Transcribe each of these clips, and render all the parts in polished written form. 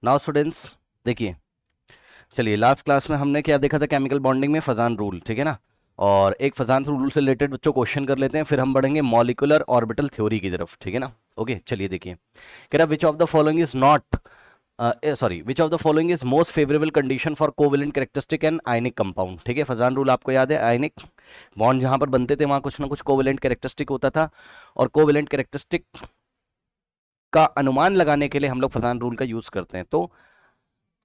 Now students देखिए, चलिए last class में हमने क्या देखा था, केमिकल बॉन्डिंग में फजान रूल, ठीक है ना। और एक फजान रूल से रिलेटेड बच्चों क्वेश्चन कर लेते हैं, फिर हम बढ़ेंगे मॉलिकुलर ऑर्बिटल थ्योरी की तरफ, ठीक है ना। ओके चलिए देखिए, कह रहा which of the following is not sorry which of the following is most favourable condition for covalent characteristic and ionic compound. ठीक है, फजान रूल आपको याद है, आयनिक बॉन्ड जहां पर बनते थे वहां कुछ ना कुछ कोवेलेंट कैरेक्टरिस्टिक होता था, और कोवेलेंट कैरेक्टरिस्टिक का अनुमान लगाने के लिए हम लोग फजान रूल का यूज करते हैं। तो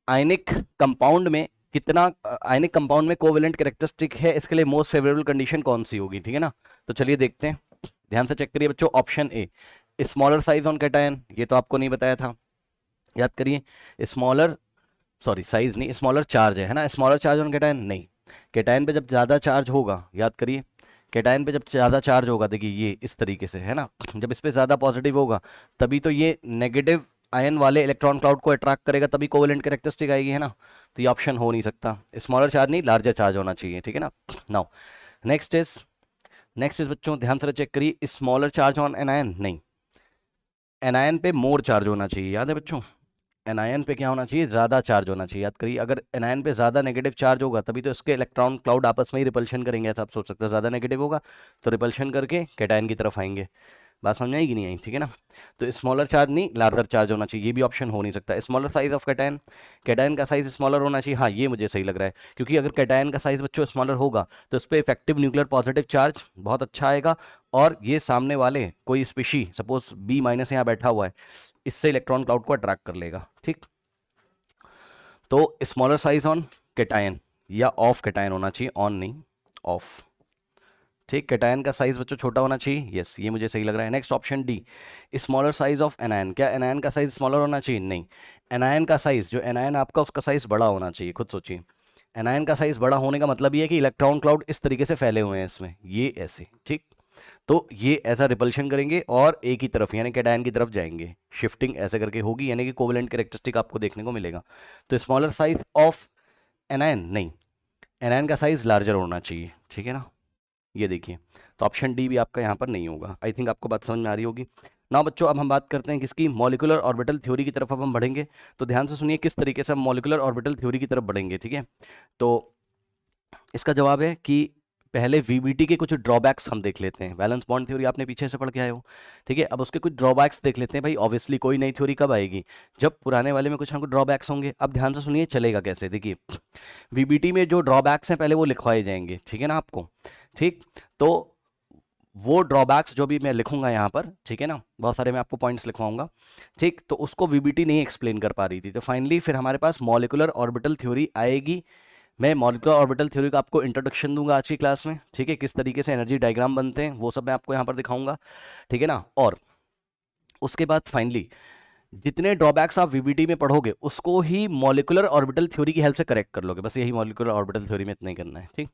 आयनिक कंपाउंड में कितना आयनिक कंपाउंड में कोवेलेंट कैरेक्टरिस्टिक है, इसके लिए मोस्ट फेवरेबल कंडीशन कौन सी होगी, ठीक है ना। तो चलिए देखते हैं, ध्यान से चेक करिए बच्चों। Option A, smaller size on cation, ये तो आपको नहीं बताया था, याद करिए। स्मॉलर, सॉरी साइज नहीं, स्मॉलर चार्ज है ना, स्मॉलर चार्ज ऑन कैटायन नहीं। कैटायन पे जब ज़्यादा चार्ज होगा, याद करिए, कैटायन पे जब ज़्यादा चार्ज होगा, देखिए ये इस तरीके से है ना, जब इस पे ज़्यादा पॉजिटिव होगा तभी तो ये नेगेटिव आयन वाले इलेक्ट्रॉन क्लाउड को अट्रैक्ट करेगा, तभी कोवेलेंट कैरेक्टरिस्टिक आएगी, है ना। तो ये ऑप्शन हो नहीं सकता, स्मॉलर चार्ज नहीं, लार्जर चार्ज होना चाहिए, ठीक है ना। नाउ नेक्स्ट इज, बच्चों ध्यान से चेक करिए, स्मॉलर चार्ज ऑन एनायन नहीं, एनायन पे मोर चार्ज होना चाहिए, याद है बच्चों। एनायन पे क्या होना चाहिए, ज़्यादा चार्ज होना चाहिए, याद करिए। अगर एनायन पे ज़्यादा नेगेटिव चार्ज होगा तभी तो इसके इलेक्ट्रॉन क्लाउड आपस में ही रिपल्शन करेंगे, ऐसा आप सोच सकते हो। ज़्यादा नेगेटिव होगा तो रिपल्शन करके कैटायन की तरफ आएंगे। बात समझ में आई कि नहीं आई, ठीक है ना। तो स्मॉलर चार्ज नहीं, लार्जर चार्ज होना चाहिए, ये भी ऑप्शन हो नहीं सकता। Smaller size of cation, cation का साइज स्मॉलर होना चाहिए, हाँ ये मुझे सही लग रहा है, क्योंकि अगर कैटायन का साइज बच्चों स्मॉलर होगा तो इस पर इफेक्टिव न्यूक्लियर पॉजिटिव चार्ज बहुत अच्छा आएगा, और ये सामने वाले कोई स्पीशी, सपोज बी माइनस यहाँ बैठा हुआ है, इससे इलेक्ट्रॉन क्लाउड को अट्रैक्ट कर लेगा, ठीक। तो स्मॉलर साइज ऑन कैटायन या ऑफ कैटायन होना चाहिए, ऑन नहीं, ऑफ, ठीक। कैटायन का साइज बच्चों छोटा होना चाहिए, यस ये मुझे सही लग रहा है। Next option D, smaller size of anion, क्या एनायन का साइज स्मॉलर होना चाहिए, नहीं। एनायन का साइज, जो एनायन आपका उसका साइज बड़ा होना चाहिए, खुद सोचिए। एनायन का साइज बड़ा होने का मतलब ये है कि इलेक्ट्रॉन क्लाउड इस तरीके से फैले हुए हैं इसमें, ये ऐसे, ठीक। तो ये ऐसा रिपल्शन करेंगे और एक ही तरफ यानी कैटायन की तरफ जाएंगे, शिफ्टिंग ऐसे करके होगी, यानी कि कोवेलेंट कैरेक्टरिस्टिक आपको देखने को मिलेगा। तो स्मॉलर साइज ऑफ एनायन नहीं, एनायन का साइज लार्जर होना चाहिए, ठीक है ना। ये देखिए, तो ऑप्शन डी भी आपका यहाँ पर नहीं होगा। आई थिंक आपको बात समझ में आ रही होगी ना बच्चों। अब हम बात करते हैं किसकी, मॉलिकुलर ऑर्बिटल थ्योरी की तरफ अब हम बढ़ेंगे। तो ध्यान से सुनिए किस तरीके से हम मॉलिकुलर ऑर्बिटल थ्योरी की तरफ बढ़ेंगे, ठीक है। तो इसका जवाब है कि पहले वीबीटी के कुछ ड्रॉबैक्स हम देख लेते हैं। वैलेंस बॉन्ड थ्योरी आपने पीछे से पढ़ के आए हो, ठीक है। अब उसके कुछ ड्रॉबैक्स देख लेते हैं भाई, ऑब्वियसली कोई नई थ्योरी कब आएगी, जब पुराने वाले में कुछ ना कुछ ड्रॉबैक्स होंगे। अब ध्यान से सुनिए चलेगा कैसे, देखिए वीबीटी में जो ड्रॉबैक्स हैं पहले वो लिखवाए जाएंगे, ठीक है ना आपको, ठीक। तो वो ड्रॉबैक्स जो भी मैं लिखूंगा यहाँ पर, ठीक है ना, बहुत सारे मैं आपको पॉइंट्स लिखवाऊंगा, ठीक। तो उसको वीबीटी नहीं एक्सप्लेन कर पा रही थी, तो फाइनली फिर हमारे पास मॉलिकुलर ऑर्बिटल थ्योरी आएगी। मैं मॉलिकुलर ऑर्बिटल थ्योरी का आपको इंट्रोडक्शन दूंगा आज की क्लास में, ठीक है। किस तरीके से एनर्जी डायग्राम बनते हैं वो सब मैं आपको यहाँ पर दिखाऊंगा, ठीक है ना। और उसके बाद फाइनली जितने ड्रॉबैक्स आप वीबीटी में पढ़ोगे उसको ही मॉलिकुलर ऑर्बिटल थ्योरी की हेल्प से करेक्ट कर लोगे, बस यही मॉलिकुलर ऑर्बिटल थ्योरी में इतना ही करना है, ठीक।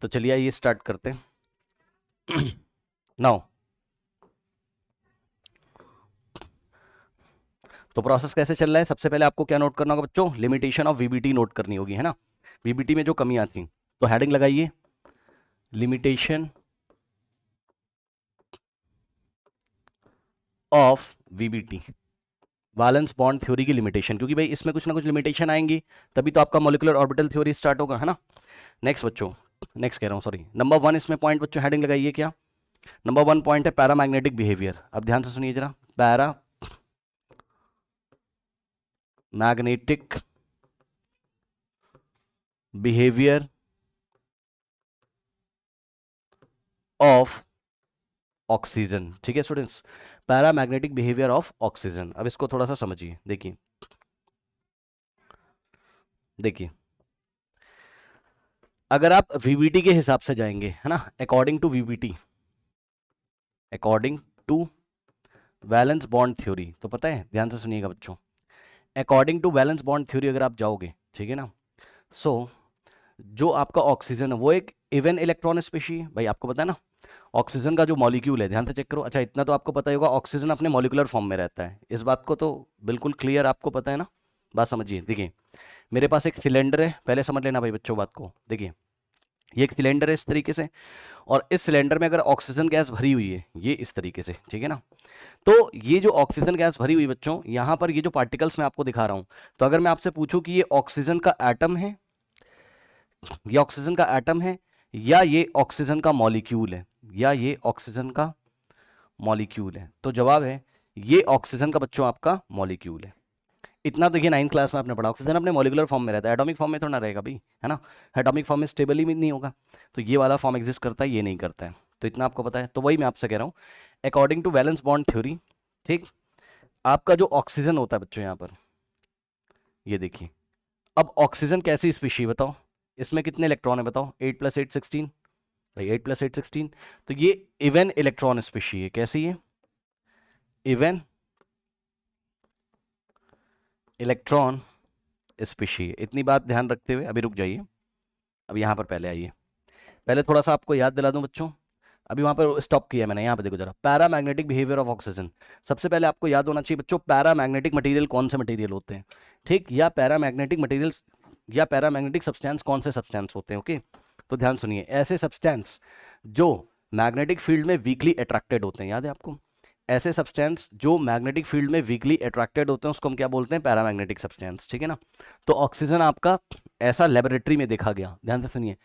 तो चलिए ये स्टार्ट करते हैं। नाउ तो प्रोसेस कैसे चल रहा है, सबसे पहले आपको क्या नोट करना होगा बच्चों, लिमिटेशन ऑफ वीबीटी नोट करनी होगी, है ना। वीबीटी में जो कमियां थी, तो हेडिंग लगाइए, limitation of VBT, valence bond theory की लिमिटेशन, क्योंकि भाई इसमें कुछ ना कुछ लिमिटेशन आएंगी तभी तो आपका मॉलिकुलर ऑर्बिटल थ्योरी स्टार्ट होगा, है ना। नेक्स्ट बच्चों, नेक्स्ट कह रहा हूँ सॉरी, नंबर वन इसमें पॉइंट बच्चों हेडिंग लगाइए क्या, नंबर वन पॉइंट है पैरामैग्नेटिक बिहेवियर। अब ध्यान से सुनिए जरा, para magnetic behaviour of oxygen, ठीक है students, paramagnetic behaviour of oxygen. अब इसको थोड़ा सा समझिए, देखिए देखिए, अगर आप वीबीटी के हिसाब से जाएंगे, है ना, according to VBT, according to valence bond theory, तो पता है ध्यान से सुनिएगा बच्चों, according to valence bond theory अगर आप जाओगे, ठीक है ना, सो जो आपका ऑक्सीजन है वो एक इवन इलेक्ट्रॉन स्पेशी है, भाई आपको पता है ना। ऑक्सीजन का जो मॉलिक्यूल है, ध्यान से चेक करो, अच्छा इतना तो आपको पता ही होगा, ऑक्सीजन अपने मॉलिकुलर फॉर्म में रहता है, इस बात को तो बिल्कुल क्लियर आपको पता है ना। बात समझिए, देखिए मेरे पास एक सिलेंडर है, पहले समझ लेना भाई बच्चों बात को, देखिए ये एक सिलेंडर है इस तरीके से, और इस सिलेंडर में अगर ऑक्सीजन गैस भरी हुई है ये इस तरीके से, ठीक है ना। तो ये जो ऑक्सीजन गैस भरी हुई बच्चों, यहाँ पर ये जो पार्टिकल्स मैं आपको दिखा रहा हूँ, तो अगर मैं आपसे पूछूं कि ये ऑक्सीजन का एटम है, ये ऑक्सीजन का एटम है, या ये ऑक्सीजन का मॉलिक्यूल है, या ये ऑक्सीजन का मॉलिक्यूल है, तो जवाब है ये ऑक्सीजन का बच्चों आपका मॉलिक्यूल है। इतना तो ये 9th क्लास में आपने पढ़ा, ऑक्सीजन अपने मॉलिकुलर फॉर्म में रहता है, एटॉमिक फॉर्म में थोड़ा ना रहेगा भाई, है ना। एटॉमिक फॉर्म में स्टेबल ही नहीं होगा, तो ये वाला फॉर्म एग्जिस्ट करता है, ये नहीं करता है, तो इतना आपको पता है। तो वही मैं आपसे कह रहा हूँ, according to valence bond theory, ठीक, आपका जो ऑक्सीजन होता है बच्चों यहाँ पर, ये देखिए, अब ऑक्सीजन कैसी स्पीशी बताओ, इसमें कितने इलेक्ट्रॉन है बताओ, 8 + 8 16, भाई 8 + 8 16, तो ये इवन इलेक्ट्रॉन स्पीशी है। कैसी है? इवन इलेक्ट्रॉन स्पीशी है। इतनी बात ध्यान रखते हुए अभी रुक जाइए, अब यहाँ पर पहले आइए, पहले थोड़ा सा आपको याद दिला दूं बच्चों, अभी वहाँ पर स्टॉप किया मैंने, यहाँ पे देखो जरा, पैरामैग्नेटिक बिहेवियर ऑफ ऑक्सीजन। सबसे पहले आपको याद होना चाहिए बच्चों, पैरामैग्नेटिक मटेरियल कौन से मटेरियल होते हैं, ठीक, या पैरामैग्नेटिक मटेरियल्स या पैरामैग्नेटिक सब्सटेंस कौन से सब्सटेंस होते हैं। ओके, तो ध्यान सुनिए, ऐसे सब्सटेंस जो मैग्नेटिक फील्ड में वीकली अट्रैक्टेड होते हैं, याद है आपको, ऐसे सब्सटेंस जो मैग्नेटिक फील्ड में वीकली अट्रैक्टेड होते हैं उसको हम क्या बोलते हैं? पैरामैग्नेटिक सब्सटेंस, ठीक है ना। तो ऑक्सीजन आपका ऐसा लेबोरेटरी में देखा गया, ध्यान से सुनिए,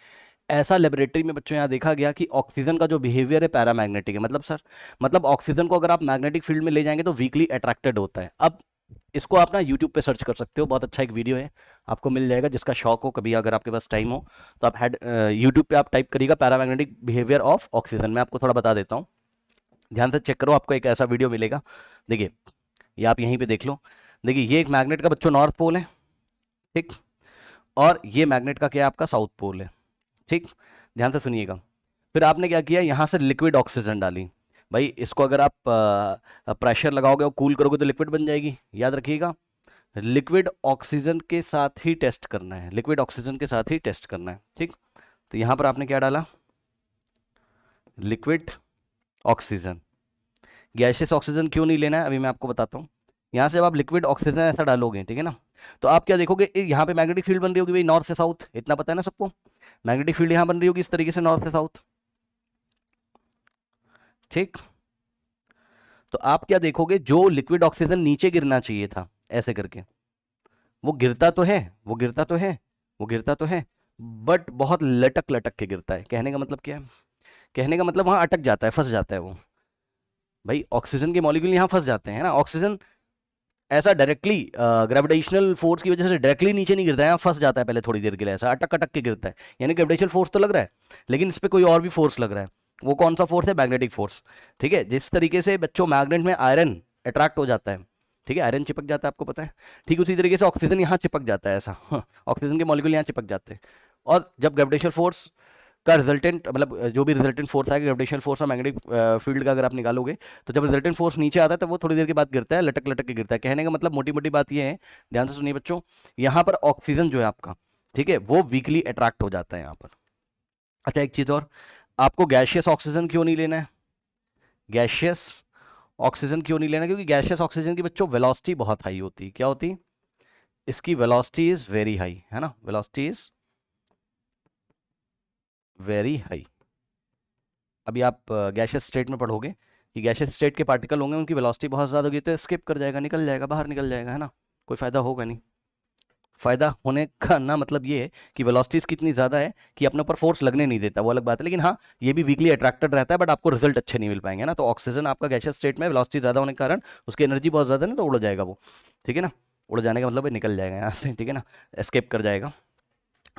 ऐसा लेबोरेटरी में बच्चों यहाँ देखा गया कि ऑक्सीजन का जो बिहेवियर है पैरामैग्नेटिक है। मतलब सर, मतलब ऑक्सीजन को अगर आप मैग्नेटिक फील्ड में ले जाएंगे तो वीकली अट्रैक्टेड होता है। अब इसको आप ना यूट्यूब पे सर्च कर सकते हो, बहुत अच्छा एक वीडियो है, आपको मिल जाएगा, जिसका शौक हो कभी, अगर आपके पास टाइम हो तो आप यूट्यूब पे आप टाइप करिएगा पैरामैग्नेटिक बिहेवियर ऑफ ऑक्सीजन। मैं आपको थोड़ा बता देता हूँ, ध्यान से चेक करो, आपको एक ऐसा वीडियो मिलेगा। देखिए, ये आप यहीं पे देख लो, देखिए ये एक मैग्नेट का बच्चों नॉर्थ पोल है, ठीक, और ये मैग्नेट का क्या है? आपका साउथ पोल है, ठीक। ध्यान से सुनिएगा, फिर आपने क्या किया, यहाँ से लिक्विड ऑक्सीजन डाली। भाई इसको अगर आप प्रेशर लगाओगे और कूल करोगे तो लिक्विड बन जाएगी, याद रखिएगा। लिक्विड ऑक्सीजन के साथ ही टेस्ट करना है, लिक्विड ऑक्सीजन के साथ ही टेस्ट करना है, ठीक। तो यहाँ पर आपने क्या डाला? Liquid oxygen. गैशियस ऑक्सीजन क्यों नहीं लेना है अभी मैं आपको बताता हूँ। यहाँ से जब आप लिक्विड ऑक्सीजन ऐसा डालोगे, ठीक है ना, तो आप क्या देखोगे, यहाँ पे मैग्नेटिक फील्ड बन रही होगी भाई नॉर्थ से साउथ, इतना पता है ना सबको, मैग्नेटिक फील्ड यहाँ बन रही होगी इस तरीके से नॉर्थ से साउथ, ठीक। तो आप क्या देखोगे, जो लिक्विड ऑक्सीजन नीचे गिरना चाहिए था ऐसे करके, वो गिरता तो है, वो गिरता तो है, वो गिरता तो है, बट बहुत लटक लटक के गिरता है। कहने का मतलब क्या है? कहने का मतलब वहां अटक जाता है, फंस जाता है वो। भाई ऑक्सीजन के मॉलिक्यूल यहाँ फंस जाते हैं ना, ऑक्सीजन ऐसा डायरेक्टली ग्रेविटेशनल फोर्स की वजह से डायरेक्टली नीचे नहीं गिरता है, यहाँ फंस जाता है पहले थोड़ी देर के लिए, ऐसा अटक अटक के गिरता है। यानी ग्रेविटेशनल फोर्स तो लग रहा है, लेकिन इस पर कोई और भी फोर्स लग रहा है। वो कौन सा फोर्स है? मैग्नेटिक फोर्स, ठीक है। जिस तरीके से बच्चों मैग्नेट में आयरन अट्रैक्ट हो जाता है, ठीक है, आयरन चिपक जाता है, आपको पता है, ठीक उसी तरीके से ऑक्सीजन यहाँ चिपक जाता है, ऐसा ऑक्सीजन के मॉलिक्यूल यहाँ चिपक जाते हैं। और जब ग्रेविटेशनल फोर्स का रिजल्टेंट, मतलब जो भी रिजल्टेंट फोर्स आएगा ग्रेविटेशनल फोर्स और मैग्नेटिक फील्ड का अगर आप निकालोगे, तो जब रिजल्टेंट फोर्स नीचे आता है तो वो थोड़ी देर के बाद गिरता है, लटक लटक के गिरता है। कहने का मतलब मोटी मोटी बात ये है, ध्यान से सुनिए बच्चों, यहाँ पर ऑक्सीजन जो है आपका, ठीक है, वो वीकली अट्रैक्ट हो जाता है यहाँ पर। अच्छा एक चीज़ और, आपको गैशियस ऑक्सीजन क्यों नहीं लेना है? गैशियस ऑक्सीजन क्यों नहीं लेना? क्योंकि गैशियस ऑक्सीजन की बच्चों वेलोसिटी बहुत हाई होती है। क्या होती? इसकी वेलोसिटी इज वेरी हाई, है ना, वेलोसिटी इज वेरी हाई। अभी आप गैशियस स्टेट में पढ़ोगे कि गैशियस स्टेट के पार्टिकल होंगे, उनकी वेलोसिटी बहुत ज़्यादा होगी, तो स्किप कर जाएगा, निकल जाएगा, बाहर निकल जाएगा, है ना, कोई फ़ायदा होगा नहीं। फ़ायदा होने का ना मतलब ये है कि वेलोसिटीज़ कितनी ज़्यादा है कि अपने ऊपर फोर्स लगने नहीं देता, वो अलग बात है, लेकिन हाँ ये भी वीकली अट्रैक्टेड रहता है, बट आपको रिजल्ट अच्छे नहीं मिल पाएंगे ना। तो ऑक्सीजन आपका गैशियस स्टेट में वेलोसिटी ज़्यादा होने के कारण उसकी एनर्जी बहुत ज़्यादा है ना, तो उड़ जाएगा वो, ठीक है ना। उड़ जाने का मतलब है निकल जाएगा यहाँ से, ठीक है ना, एस्केप कर जाएगा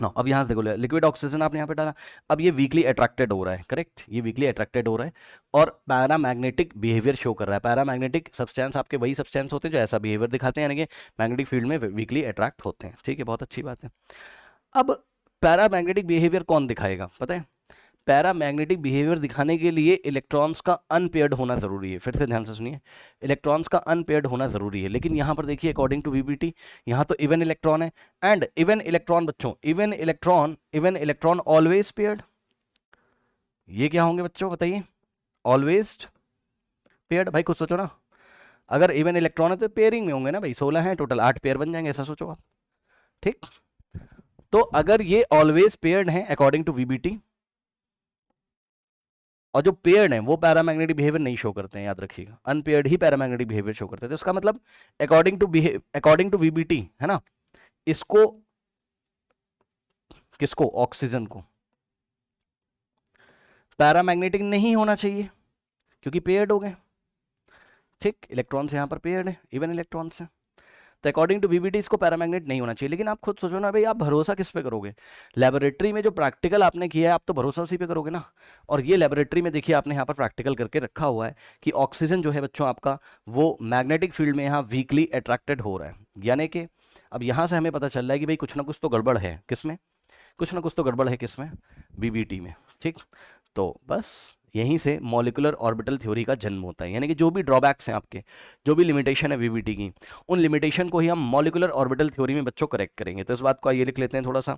ना। अब यहाँ से देखो, लिक्विड ऑक्सीजन आपने यहाँ पे डाला, अब ये वीकली अट्रैक्टेड हो रहा है, करेक्ट, ये वीकली अट्रैक्टेड हो रहा है और पैरामैग्नेटिक बिहेवियर शो कर रहा है। पैरामैग्नेटिक सब्सटेंस आपके वही सब्सटेंस होते हैं जो ऐसा बिहेवियर दिखाते हैं, यानी कि मैग्नेटिक फील्ड में वीकली अट्रैक्ट होते हैं, ठीक है, बहुत अच्छी बात है। अब पैरामैग्नेटिक बिहेवियर कौन दिखाएगा पता है? पैरामैग्नेटिक बिहेवियर दिखाने के लिए इलेक्ट्रॉन्स का अनपेयर्ड होना जरूरी है। फिर से ध्यान से सुनिए, इलेक्ट्रॉन्स का अनपेयर्ड होना जरूरी है, लेकिन यहाँ पर देखिए अकॉर्डिंग टू वीबीटी यहाँ तो इवन इलेक्ट्रॉन है, एंड इवन इलेक्ट्रॉन बच्चों, इवन इलेक्ट्रॉन ऑलवेज पेयर्ड। ये क्या होंगे बच्चों बताइए? Always paired. भाई कुछ सोचो ना, अगर इवन इलेक्ट्रॉन है तो पेयरिंग में होंगे ना भाई, 16 है टोटल, 8 पेयर बन जाएंगे, ऐसा सोचो आप, ठीक। तो अगर ये ऑलवेज पेयर्ड हैं अकॉर्डिंग टू वीबीटी, और जो पेयर्ड हैं वो पैरामैग्नेटिक बिहेवियर नहीं शो करते हैं, याद रखिएगा, अनपेयर्ड ही पैरामैग्नेटिक बिहेवियर शो करते हैं। तो इसका मतलब अकॉर्डिंग टू वीबीटी है ना, इसको किसको, ऑक्सीजन को पैरामैग्नेटिक नहीं होना चाहिए क्योंकि पेयर्ड हो गए, ठीक, इलेक्ट्रॉन्स यहाँ पर पेयर्ड है, इवन इलेक्ट्रॉन्स हैं। तो अकॉर्डिंग टू वीबीटी इसको पैरामैग्नेट नहीं होना चाहिए। लेकिन आप खुद सोचो ना भाई, आप भरोसा किस पे करोगे? लेबोरेटरी में जो प्रैक्टिकल आपने किया है आप तो भरोसा उसी पे करोगे ना। और ये लेबोरेटरी में देखिए आपने यहाँ पर प्रैक्टिकल करके रखा हुआ है कि ऑक्सीजन जो है बच्चों आपका वो मैग्नेटिक फील्ड में यहाँ वीकली अट्रैक्टेड हो रहा है, यानी कि अब यहाँ से हमें पता चल रहा है कि भाई कुछ ना कुछ तो गड़बड़ है, किसमें, कुछ ना कुछ तो गड़बड़ है, किसमें, वीबीटी में, ठीक। तो बस यहीं से मॉलिक्यूलर ऑर्बिटल थ्योरी का जन्म होता है, यानी कि जो भी ड्रॉबैक्स हैं आपके, जो भी लिमिटेशन है वीबीटी की, उन लिमिटेशन को ही हम मॉलिक्यूलर ऑर्बिटल थ्योरी में बच्चों करेक्ट करेंगे। तो इस बात को ये लिख लेते हैं थोड़ा सा,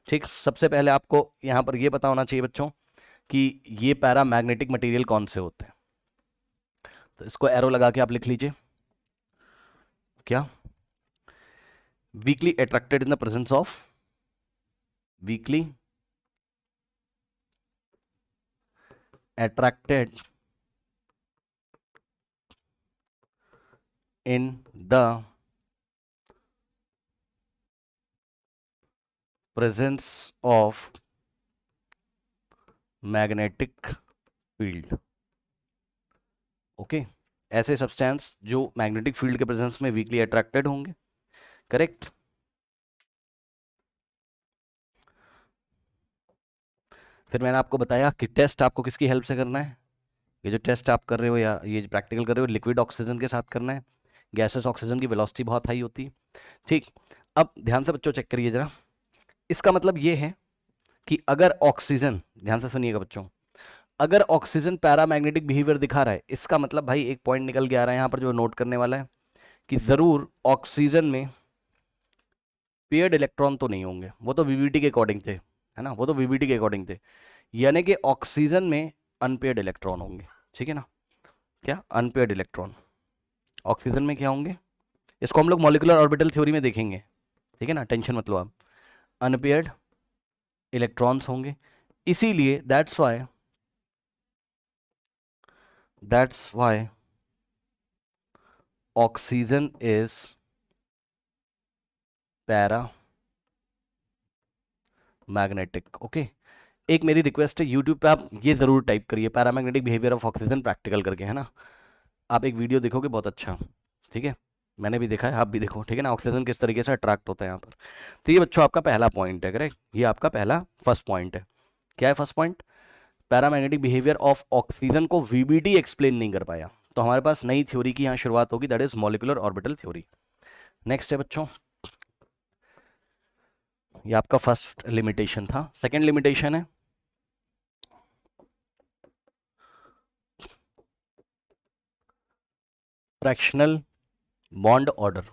ठीक। सबसे पहले आपको यहाँ पर ये पता होना चाहिए बच्चों कि ये पैरामैग्नेटिक मटेरियल कौन से होते हैं। तो इसको एरो लगा के आप लिख लीजिए, क्या, weekly attracted in the presence of, weekly attracted in the presence of magnetic field, okay. ऐसे सब्सटेंस जो मैग्नेटिक फील्ड के प्रेजेंस में वीकली अट्रैक्टेड होंगे, करेक्ट। फिर मैंने आपको बताया कि टेस्ट आपको किसकी हेल्प से करना है, ये जो टेस्ट आप कर रहे हो या ये प्रैक्टिकल कर रहे हो लिक्विड ऑक्सीजन के साथ करना है, गैसेस ऑक्सीजन की वेलोसिटी बहुत हाई होती है, ठीक। अब ध्यान से बच्चों चेक करिए जरा, इसका मतलब ये है कि अगर ऑक्सीजन, ध्यान से सुनिएगा बच्चों, अगर ऑक्सीजन पैरामैग्नेटिक बिहेवियर दिखा रहा है, इसका मतलब भाई एक पॉइंट निकल के आ रहा है यहाँ पर जो नोट करने वाला है कि जरूर ऑक्सीजन में पेयर्ड इलेक्ट्रॉन तो नहीं होंगे, वो तो वीबीटी के अकॉर्डिंग थे, है ना, वो तो वीबीटी के अकॉर्डिंग थे, यानी कि ऑक्सीजन में अनपेयर्ड इलेक्ट्रॉन होंगे, ठीक है ना, क्या, अनपेयर्ड इलेक्ट्रॉन ऑक्सीजन में क्या होंगे, इसको हम लोग मॉलिक्यूलर ऑर्बिटल थ्योरी में देखेंगे, ठीक है ना, टेंशन मत लो आप, अनपेयर्ड इलेक्ट्रॉन्स होंगे। इसीलिए that's why oxygen is para magnetic, okay. एक मेरी रिक्वेस्ट है, यूट्यूब पे आप ये ज़रूर टाइप करिए paramagnetic behaviour of oxygen practical करके, है ना, आप एक वीडियो देखोगे बहुत अच्छा, ठीक है, मैंने भी देखा है, आप भी देखो, ठीक है ना, ऑक्सीजन किस तरीके से अट्रैक्ट होता है यहाँ पर। तो ये बच्चों आपका पहला पॉइंट है, करेक्ट, ये आपका पहला फर्स्ट पॉइंट है। क्या है first point? Paramagnetic behaviour of oxygen को वीबीटी एक्सप्लेन नहीं कर पाया, तो हमारे पास नई थ्योरी की यहाँ शुरुआत होगी, that is molecular orbital theory. Next है बच्चों, ये आपका फर्स्ट लिमिटेशन था। सेकंड लिमिटेशन है फ्रैक्शनल बॉन्ड ऑर्डर,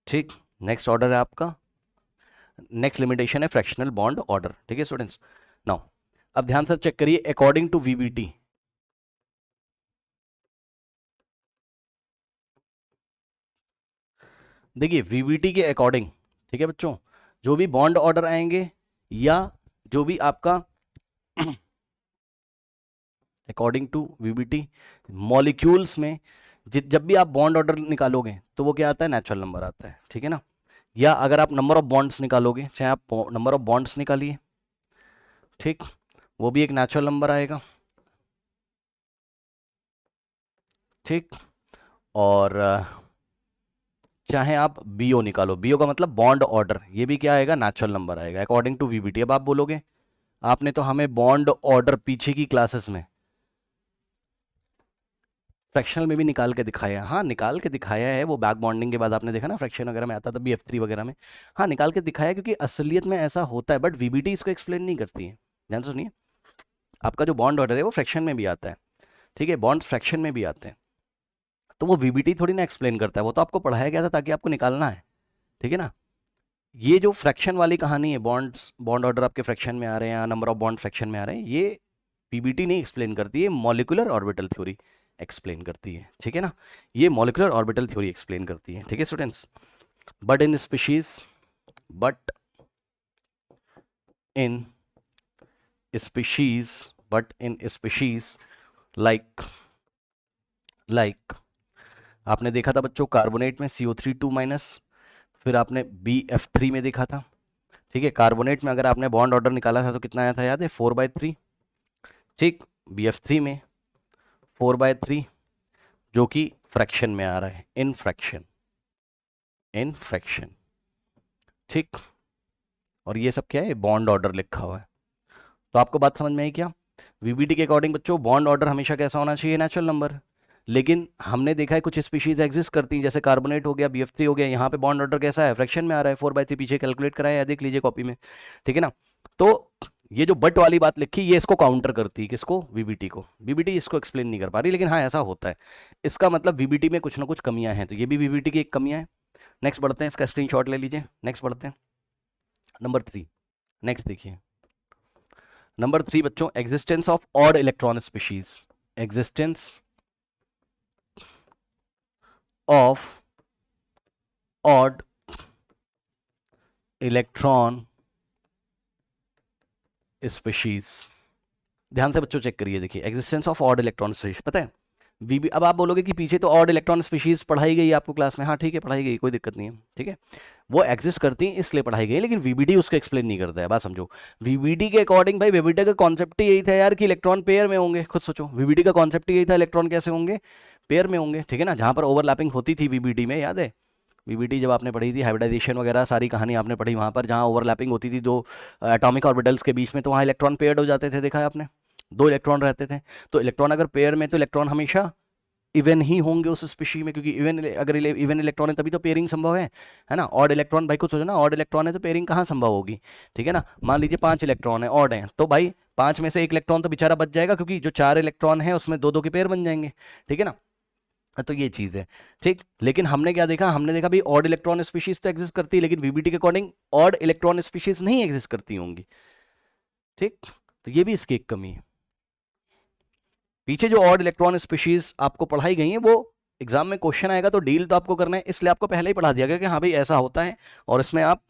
ठीक। नेक्स्ट ऑर्डर है आपका, नेक्स्ट लिमिटेशन है फ्रैक्शनल बॉन्ड ऑर्डर, ठीक है स्टूडेंट्स। नाउ अब ध्यान से चेक करिए, अकॉर्डिंग टू वीबीटी, देखिए वीबीटी के अकॉर्डिंग, ठीक है बच्चों, जो भी बॉन्ड ऑर्डर आएंगे या जो भी आपका अकॉर्डिंग टू वीबीटी मॉलिक्यूल्स में जब भी आप बॉन्ड ऑर्डर निकालोगे तो वो क्या आता है, नेचुरल नंबर आता है, ठीक है ना। या अगर आप नंबर ऑफ बॉन्ड्स निकालोगे, चाहे आप नंबर ऑफ बॉन्ड्स निकालिए, ठीक, वो भी एक नेचुरल नंबर आएगा, ठीक। और चाहे आप बीओ निकालो, बीओ का मतलब बॉन्ड ऑर्डर, ये भी क्या आएगा, नेचुरल नंबर आएगा अकॉर्डिंग टू वीबीटी। अब आप बोलोगे आपने तो हमें बॉन्ड ऑर्डर पीछे की क्लासेस में फ्रैक्शनल में भी निकाल के दिखाया, हाँ निकाल के दिखाया है, वो बैक बॉन्डिंग के बाद आपने देखा ना फ्रैक्शन वगैरह में आता तब भी F3 वगैरह में, हाँ निकाल के दिखाया, क्योंकि असलियत में ऐसा होता है, बट वीबीटी इसको एक्सप्लेन नहीं करती है। ध्यान से सुनिए, आपका जो बॉन्ड ऑर्डर है वो फ्रैक्शन में भी आता है, ठीक है, बॉन्ड फ्रैक्शन में भी आते हैं, तो वो वीबीटी थोड़ी ना एक्सप्लेन करता है, वो तो आपको पढ़ाया गया था ताकि आपको निकालना है, ठीक है ना। ये जो फ्रैक्शन वाली कहानी है, बॉन्ड ऑर्डर आपके फ्रैक्शन में आ रहे हैं या नंबर ऑफ बॉन्ड फ्रैक्शन में आ रहे हैं, ये पीबीटी नहीं एक्सप्लेन करती है, मॉलिक्यूलर ऑर्बिटल थ्योरी एक्सप्लेन करती है, ठीक है ना, ये मॉलिक्यूलर ऑर्बिटल थ्योरी एक्सप्लेन करती है, ठीक है students. But in species, but in species, but in species like आपने देखा था बच्चों कार्बोनेट में CO3 2 माइनस, फिर आपने BF3 में देखा था, ठीक है। कार्बोनेट में अगर आपने बॉन्ड ऑर्डर निकाला था तो कितना आया था याद है, 4/3, ठीक। BF3 में 4/3 जो कि फ्रैक्शन में आ रहा है, इन फ्रैक्शन, ठीक। और ये सब क्या है, बॉन्ड ऑर्डर लिखा हुआ है। तो आपको बात समझ में आई क्या? वीबीटी के अकॉर्डिंग बच्चों बॉन्ड ऑर्डर हमेशा कैसा होना चाहिए, नेचुरल नंबर। लेकिन हमने देखा है कुछ स्पीशीज एग्जिस्ट करती हैं, जैसे कार्बोनेट हो गया, BF3 हो गया, यहाँ पे बॉन्ड ऑर्डर कैसा है, फ्रैक्शन में आ रहा है, 4/3 पीछे कैलकुलेट कराया है, देख लीजिए कॉपी में, ठीक है ना। तो ये जो बट वाली बात लिखी, ये इसको काउंटर करती है, किसको, वीबीटी को। वीबीटी इसको एक्सप्लेन नहीं कर पा रही, लेकिन हाँ ऐसा होता है। इसका मतलब वीबीटी में कुछ ना कुछ कमियां हैं, तो ये भी वीबीटी की एक कमियां है। नेक्स्ट बढ़ते हैं, इसका स्क्रीनशॉट ले लीजिए, नेक्स्ट बढ़ते हैं, नंबर 3। नेक्स्ट देखिए, नंबर 3 बच्चों, existence of odd electron species, existence of odd electron species. ध्यान से बच्चों चेक करिए, देखिए existence of odd electron species, पता है वीबी। अब आप बोलोगे कि पीछे तो ऑड इलेक्ट्रॉन स्पीशीज पढ़ाई गई आपको क्लास में, हाँ ठीक है पढ़ाई गई, कोई दिक्कत नहीं है, ठीक है, वो एग्जिस्ट करती हैं इसलिए पढ़ाई गई, लेकिन वीबीडी उसको एक्सप्लेन नहीं करता है। बात समझो, वीबीडी के अकॉर्डिंग भाई, वीबीडी का कॉन्सेप्ट ही यही था यार कि इलेक्ट्रॉन पेयर में होंगे। खुद सोचो, वीबीडी का कॉन्सेप्ट ही यही था, इलेक्ट्रॉन कैसे होंगे, पेयर में होंगे, ठीक है ना। जहां पर ओवरलैपिंग होती थी वीबीडी में, याद है वीबीटी जब आपने पढ़ी थी, हाइब्रिडाइजेशन वगैरह सारी कहानी आपने पढ़ी, वहाँ पर जहाँ ओवरलैपिंग होती थी दो एटॉमिक ऑर्बिटल्स के बीच में, तो वहाँ इलेक्ट्रॉन पेयर्ड हो जाते थे, देखा है आपने, 2 इलेक्ट्रॉन रहते थे। तो इलेक्ट्रॉन अगर पेयर में, तो इलेक्ट्रॉन हमेशा इवन ही होंगे उस स्पीशी में, क्योंकि इवन अगर इवन इलेक्ट्रॉन है तभी तो पेयरिंग संभव है ना। ऑड इलेक्ट्रॉन भाई कुछ सोचो ना, ऑड इलेक्ट्रॉन है तो पेयरिंग कहाँ संभव होगी, ठीक है ना। मान लीजिए 5 इलेक्ट्रॉन है, ऑड है, तो भाई 5 में से 1 इलेक्ट्रॉन तो बेचारा बच जाएगा, क्योंकि जो 4 इलेक्ट्रॉन है उसमें 2-2 के पेयर बन जाएंगे, ठीक है ना। तो ये चीज़ है, ठीक। लेकिन हमने क्या देखा, हमने देखा भाई ऑड इलेक्ट्रॉन स्पीशीज तो एग्जिस्ट करती है, लेकिन वीबीटी के अकॉर्डिंग ऑड इलेक्ट्रॉन स्पीशीज नहीं एग्जिस्ट करती होंगी, ठीक। तो ये भी इसकी एक कमी है। पीछे जो ऑड इलेक्ट्रॉन स्पीशीज आपको पढ़ाई गई है, वो एग्जाम में क्वेश्चन आएगा तो डील तो आपको करना है, इसलिए आपको पहले ही पढ़ा दिया गया कि हाँ भाई ऐसा होता है, और इसमें आप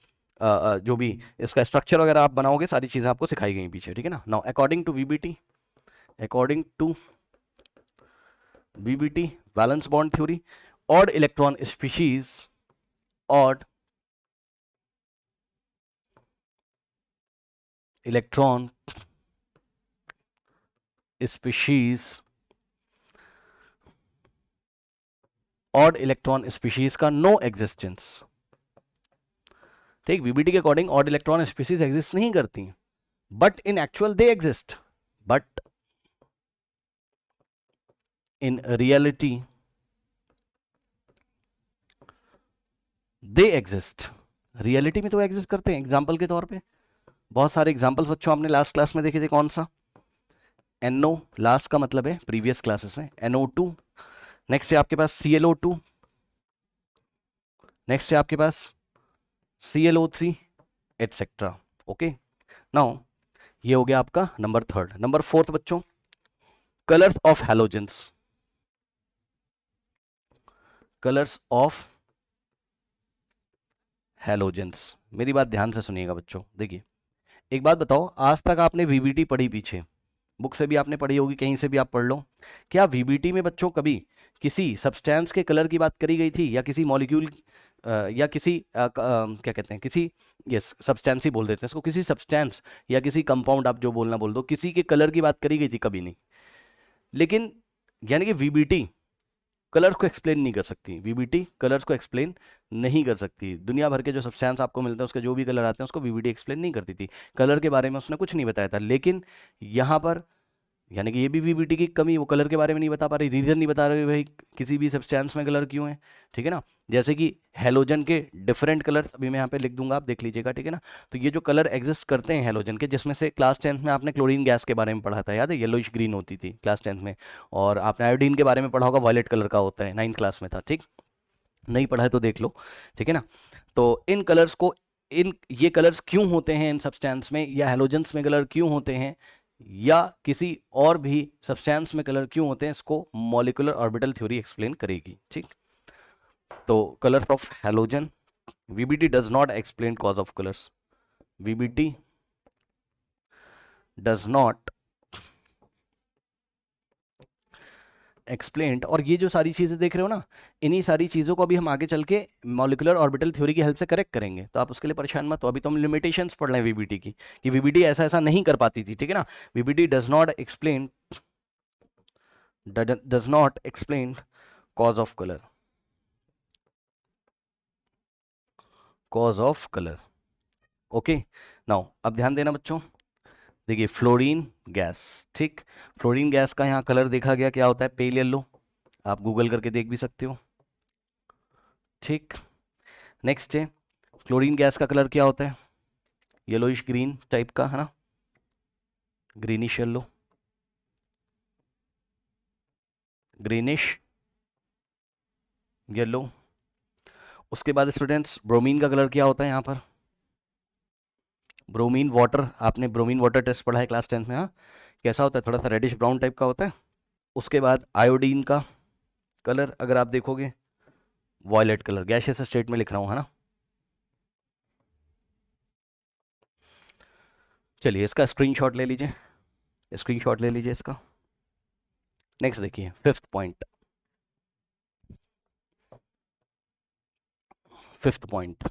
जो भी इसका स्ट्रक्चर वगैरह आप बनाओगे, सारी चीज़ें आपको सिखाई गई पीछे, ठीक है ना। Now according to VBT, according to VBT valence bond theory, odd electron species, odd electron species, odd electron species का नो एग्जिस्टेंस, ठीक। वीबीटी के according odd electron species exist नहीं करती, but in actual they exist, but in reality they exist, reality में तो exist करते हैं। Example के तौर पे बहुत सारे एग्जाम्पल्स बच्चों आपने लास्ट क्लास में देखे थे, कौन सा, NO, लास्ट का मतलब है प्रीवियस क्लासेस में, NO2, नेक्स्ट है आपके पास ClO2, नेक्स्ट है आपके पास ClO3 एटसेट्रा, ओके। नाउ ये हो गया आपका नंबर 3। नंबर 4 बच्चों, colours of halogens, colours of halogens. मेरी बात ध्यान से सुनिएगा बच्चों, देखिए एक बात बताओ, आज तक आपने वीबीटी पढ़ी, पीछे बुक से भी आपने पढ़ी होगी, कहीं से भी आप पढ़ लो, क्या वीबीटी में बच्चों कभी किसी सब्सटेंस के कलर की बात करी गई थी, या किसी मॉलिक्यूल या किसी क्या कहते हैं, किसी, यस सब्सटेंस ही बोल देते हैं इसको, किसी सब्सटेंस या किसी कंपाउंड, आप जो बोलना बोल दो, किसी के कलर की बात करी गई थी? कभी नहीं। लेकिन यानी कि वीबीटी कलर्स को एक्सप्लेन नहीं कर सकती, वीबीटी कलर्स को एक्सप्लेन नहीं कर सकती। दुनिया भर के जो सब्सटेंस आपको मिलते हैं उसके जो भी कलर आते हैं उसको वीबीटी एक्सप्लेन नहीं करती थी, कलर के बारे में उसने कुछ नहीं बताया था। लेकिन यहाँ पर यानी कि ये भी वीबीटी की कमी, वो कलर के बारे में नहीं बता पा रही, रीजन नहीं बता रही भाई किसी भी सब्सटेंस में कलर क्यों है, ठीक है ना। जैसे कि हेलोजन के डिफरेंट कलर्स अभी मैं यहाँ पे लिख दूंगा, आप देख लीजिएगा, ठीक है ना। तो ये जो कलर एग्जिस्ट करते हैं हेलोजन के, जिसमें से क्लास 10th में आपने क्लोरीन गैस के बारे में पढ़ा था, याद है, येलोइश ग्रीन होती थी क्लास 10th में, और आपने आयोडीन के बारे में पढ़ा होगा, वायलेट कलर का होता है, 9th क्लास में था, ठीक। नहीं पढ़ा है तो देख लो, ठीक है ना। तो इन कलर्स को, इन ये कलर्स क्यों होते हैं इन सब्सटेंस में, या हेलोजेंस में कलर क्यों होते हैं, या किसी और भी सब्सटेंस में कलर क्यों होते हैं, इसको मॉलिक्यूलर ऑर्बिटल थ्योरी एक्सप्लेन करेगी, ठीक। तो colours of halogen, VBT does not explain cause of colours, VBT does not explained, और ये जो सारी चीज़ें देख रहे हो ना, इन्हीं सारी चीज़ों को अभी हम आगे चल के मॉलिक्यूलर ऑर्बिटल थ्योरी की हेल्प से करेक्ट करेंगे, तो आप उसके लिए परेशान मत हो। अभी तो हम लिमिटेशंस पढ़ रहे हैं वीबीटी की, कि वीबीटी ऐसा ऐसा नहीं कर पाती थी, ठीक है ना। VBT does not explain, does not explain cause of colour, cause of colour. Okay, now अब ध्यान देना बच्चों, देखिए फ्लोरीन गैस, ठीक, फ्लोरीन गैस का यहाँ कलर देखा गया, क्या होता है, पेल येलो, आप गूगल करके देख भी सकते हो, ठीक। नेक्स्ट है, क्लोरीन गैस का कलर क्या होता है, येलोइश ग्रीन टाइप का, है ना, ग्रीनिश येलो, ग्रीनिश येलो। उसके बाद स्टूडेंट्स ब्रोमीन का कलर क्या होता है यहाँ पर, ब्रोमीन वाटर, आपने ब्रोमीन वाटर टेस्ट पढ़ा है क्लास 10 में, हाँ, कैसा होता है, थोड़ा सा रेडिश ब्राउन टाइप का होता है। उसके बाद आयोडीन का कलर अगर आप देखोगे, वॉयलेट कलर, गैसियस स्टेट में लिख रहा हूँ, है ना। चलिए इसका स्क्रीनशॉट ले लीजिए, स्क्रीनशॉट ले लीजिए इसका। नेक्स्ट देखिए, fifth point, fifth point.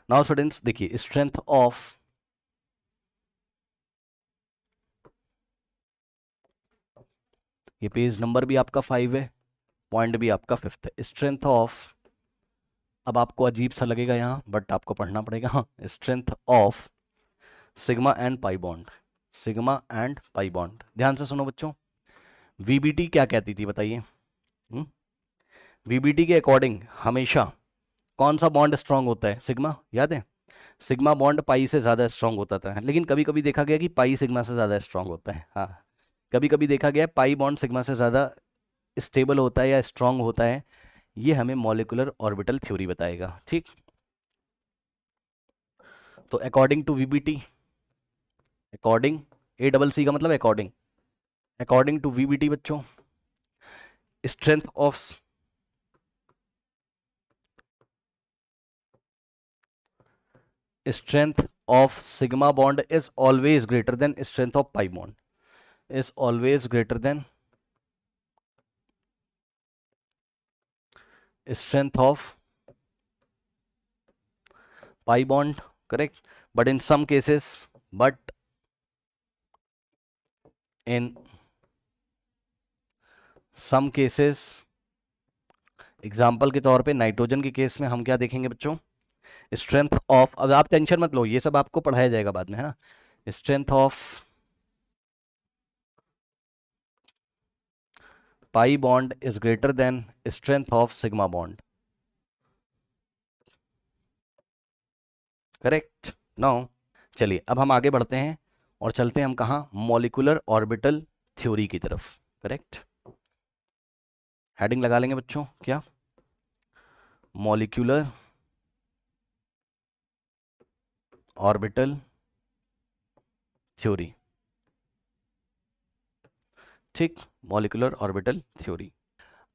Now students देखिए, स्ट्रेंथ ऑफ, ये पेज नंबर भी आपका 5 है, पॉइंट भी आपका 5th है, स्ट्रेंथ ऑफ, अब आपको अजीब सा लगेगा यहाँ, बट आपको पढ़ना पड़ेगा, strength of sigma and pi bond, sigma and pi bond. ध्यान से सुनो बच्चों, वीबीटी क्या कहती थी बताइए, वीबीटी के अकॉर्डिंग हमेशा कौन सा बॉन्ड स्ट्रांग होता है, सिग्मा, याद है, सिग्मा बॉन्ड पाई से ज़्यादा स्ट्रांग होता था, लेकिन कभी कभी देखा गया कि पाई सिग्मा से ज़्यादा स्ट्रांग होता है, हाँ, कभी कभी देखा गया पाई बॉन्ड सिग्मा से ज़्यादा स्टेबल होता है या स्ट्रांग होता है, ये हमें मॉलिक्यूलर ऑर्बिटल थ्योरी बताएगा, ठीक। तो according to VBT, according, A double C का मतलब अकॉर्डिंग, अकॉर्डिंग टू वीबीटी बच्चों, strength of, strength of sigma bond is always greater than strength of pi bond, is always greater than strength of pi bond, correct, but in some cases, but in some cases, example के तौर पे nitrogen के case में हम क्या देखेंगे बच्चों, strength of, अब आप टेंशन मत लो, ये सब आपको पढ़ाया जाएगा बाद में, है ना, strength of pi bond is greater than strength of sigma bond, correct. Now चलिए अब हम आगे बढ़ते हैं और चलते हैं हम कहाँ, मॉलिक्यूलर ऑर्बिटल थ्योरी की तरफ, करेक्ट। हेडिंग लगा लेंगे बच्चों, क्या, मॉलिक्यूलर ऑर्बिटल थ्योरी, ठीक, मॉलिक्यूलर ऑर्बिटल थ्योरी।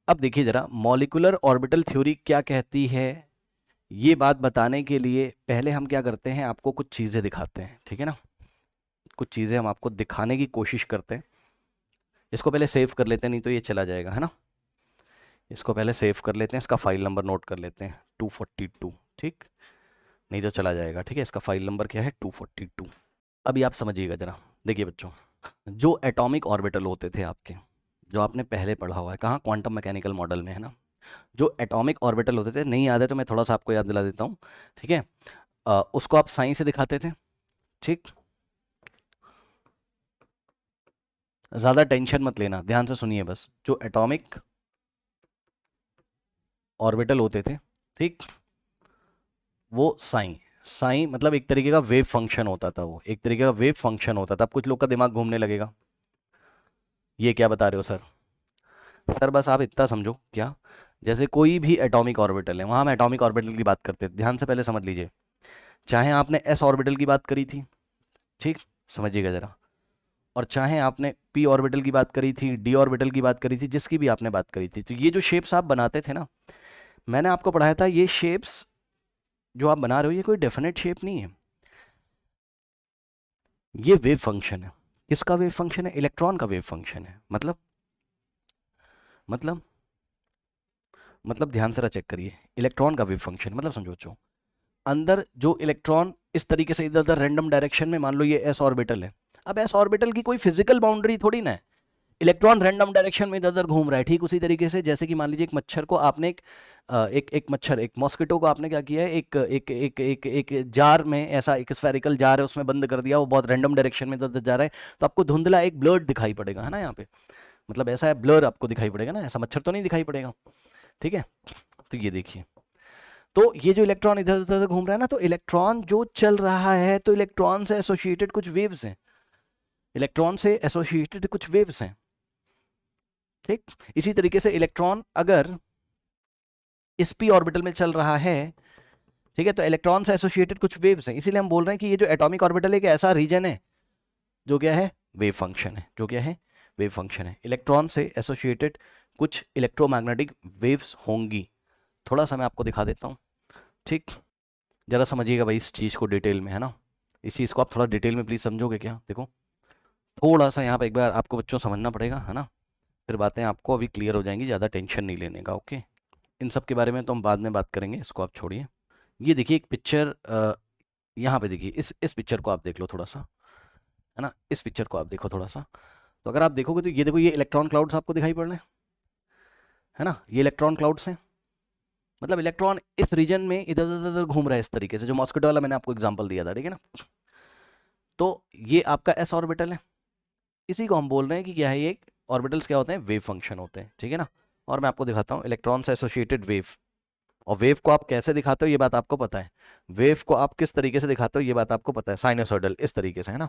अब देखिए जरा, मॉलिक्यूलर ऑर्बिटल थ्योरी क्या कहती है, ये बात बताने के लिए पहले हम क्या करते हैं, आपको कुछ चीज़ें दिखाते हैं, ठीक है ना, कुछ चीज़ें हम आपको दिखाने की कोशिश करते हैं। इसको पहले सेव कर लेते हैं, नहीं तो ये चला जाएगा, है ना, इसको पहले सेव कर लेते हैं, इसका फाइल नंबर नोट कर लेते हैं 242, ठीक, नहीं तो चला जाएगा, ठीक है, इसका फाइल नंबर क्या है 242। अभी आप समझिएगा ज़रा, देखिए बच्चों, जो एटॉमिक ऑर्बिटल होते थे आपके, जो आपने पहले पढ़ा हुआ है, कहाँ, क्वांटम मैकेनिकल मॉडल में, है ना, जो एटॉमिक ऑर्बिटल होते थे, नहीं याद है तो मैं थोड़ा सा आपको याद दिला देता हूँ, ठीक है, उसको आप साइन से दिखाते थे, ठीक, ज़्यादा टेंशन मत लेना, ध्यान से सुनिए बस, जो एटॉमिक ऑर्बिटल होते थे, ठीक, वो साइन, साइन मतलब एक तरीके का वेव फंक्शन होता था, वो एक तरीके का वेव फंक्शन होता था। अब कुछ लोग का दिमाग घूमने लगेगा, ये क्या बता रहे हो सर, सर बस आप इतना समझो, क्या, जैसे कोई भी एटॉमिक ऑर्बिटल है, वहाँ हम एटॉमिक ऑर्बिटल की बात करते हैं, ध्यान से पहले समझ लीजिए, चाहे आपने एस ऑर्बिटल की बात करी थी, ठीक, समझिएगा ज़रा, और चाहे आपने पी ऑर्बिटल की बात करी थी, डी ऑर्बिटल की बात करी थी, जिसकी भी आपने बात करी थी, तो ये जो शेप्स आप बनाते थे ना, मैंने आपको पढ़ाया था, ये शेप्स जो आप बना रहे हो, ये कोई डेफिनेट शेप नहीं है, ये वेव फंक्शन है। किसका वेव फंक्शन है? इलेक्ट्रॉन का वेव फंक्शन है। मतलब मतलब ध्यान से चेक करिए, इलेक्ट्रॉन का वेव फंक्शन मतलब समझो बच्चों, अंदर जो इलेक्ट्रॉन इस तरीके से इधर उधर रैंडम डायरेक्शन में, मान लो ये एस ऑर्बिटल है, अब एस ऑर्बिटल की कोई फिजिकल बाउंड्री थोड़ी ना है, इलेक्ट्रॉन रैंडम डायरेक्शन में इधर उधर घूम रहा है। ठीक उसी तरीके से जैसे कि मान लीजिए एक मच्छर को आपने एक मॉस्किटो को आपने क्या किया है, एक जार में, ऐसा एक स्फेरिकल जार है, उसमें बंद कर दिया, वो बहुत रैंडम डायरेक्शन में इधर उधर जा रहा है, तो आपको धुंधला एक ब्लर दिखाई पड़ेगा, है ना यहाँ पे, मतलब ऐसा है, ब्लर आपको दिखाई पड़ेगा ना, ऐसा मच्छर तो नहीं दिखाई पड़ेगा। ठीक है, तो ये देखिए, तो ये जो इलेक्ट्रॉन इधर उधर घूम रहा है ना, तो इलेक्ट्रॉन जो चल रहा है, तो इलेक्ट्रॉन से एसोसिएटेड कुछ वेव्स हैं, इलेक्ट्रॉन से एसोसिएटेड कुछ वेव्स हैं। ठीक, इसी तरीके से इलेक्ट्रॉन अगर इस पी ऑर्बिटल में चल रहा है, ठीक है, तो इलेक्ट्रॉन से एसोसिएटेड कुछ वेव्स हैं, इसीलिए हम बोल रहे हैं कि ये जो एटॉमिक ऑर्बिटल है एक ऐसा रीजन है जो क्या है, वेव फंक्शन है, जो क्या है, वेव फंक्शन है। इलेक्ट्रॉन से एसोसिएटेड कुछ इलेक्ट्रोमैग्नेटिक वेव्स होंगी, थोड़ा सा मैं आपको दिखा देता हूँ। ठीक, जरा समझिएगा भाई इस चीज़ को डिटेल में, है ना, इस चीज़ को आप थोड़ा डिटेल में प्लीज़ समझोगे क्या? देखो थोड़ा सा यहाँ पे एक बार आपको बच्चों समझना पड़ेगा, है ना, फिर बातें आपको अभी क्लियर हो जाएंगी, ज़्यादा टेंशन नहीं लेने का। ओके, इन सब के बारे में तो हम बाद में बात करेंगे, इसको आप छोड़िए। ये देखिए एक पिक्चर, यहाँ पे देखिए, इस पिक्चर को आप देख लो थोड़ा सा, है ना, इस पिक्चर को आप देखो थोड़ा सा, तो अगर आप देखोगे तो ये देखो, ये इलेक्ट्रॉन क्लाउड्स आपको दिखाई पड़ रहे हैं, है ना, ये इलेक्ट्रॉन क्लाउड्स हैं, मतलब इलेक्ट्रॉन इस रीजन में इधर उधर उधर घूम रहा है इस तरीके से, जो मॉस्किटो वाला मैंने आपको एग्जांपल दिया था, ठीक है ना। तो ये आपका एस ऑर्बिटल है, इसी को हम बोल रहे हैं कि क्या है, ये ऑर्बिटल्स क्या होते हैं, वेव फंक्शन होते हैं, ठीक है ना। और मैं आपको दिखाता हूँ इलेक्ट्रॉन से एसोसिएटेड वेव, और वेव को आप कैसे दिखाते हो ये बात आपको पता है, वेव को आप किस तरीके से दिखाते हो ये बात आपको पता है, साइनोसॉइडल इस तरीके से, है ना।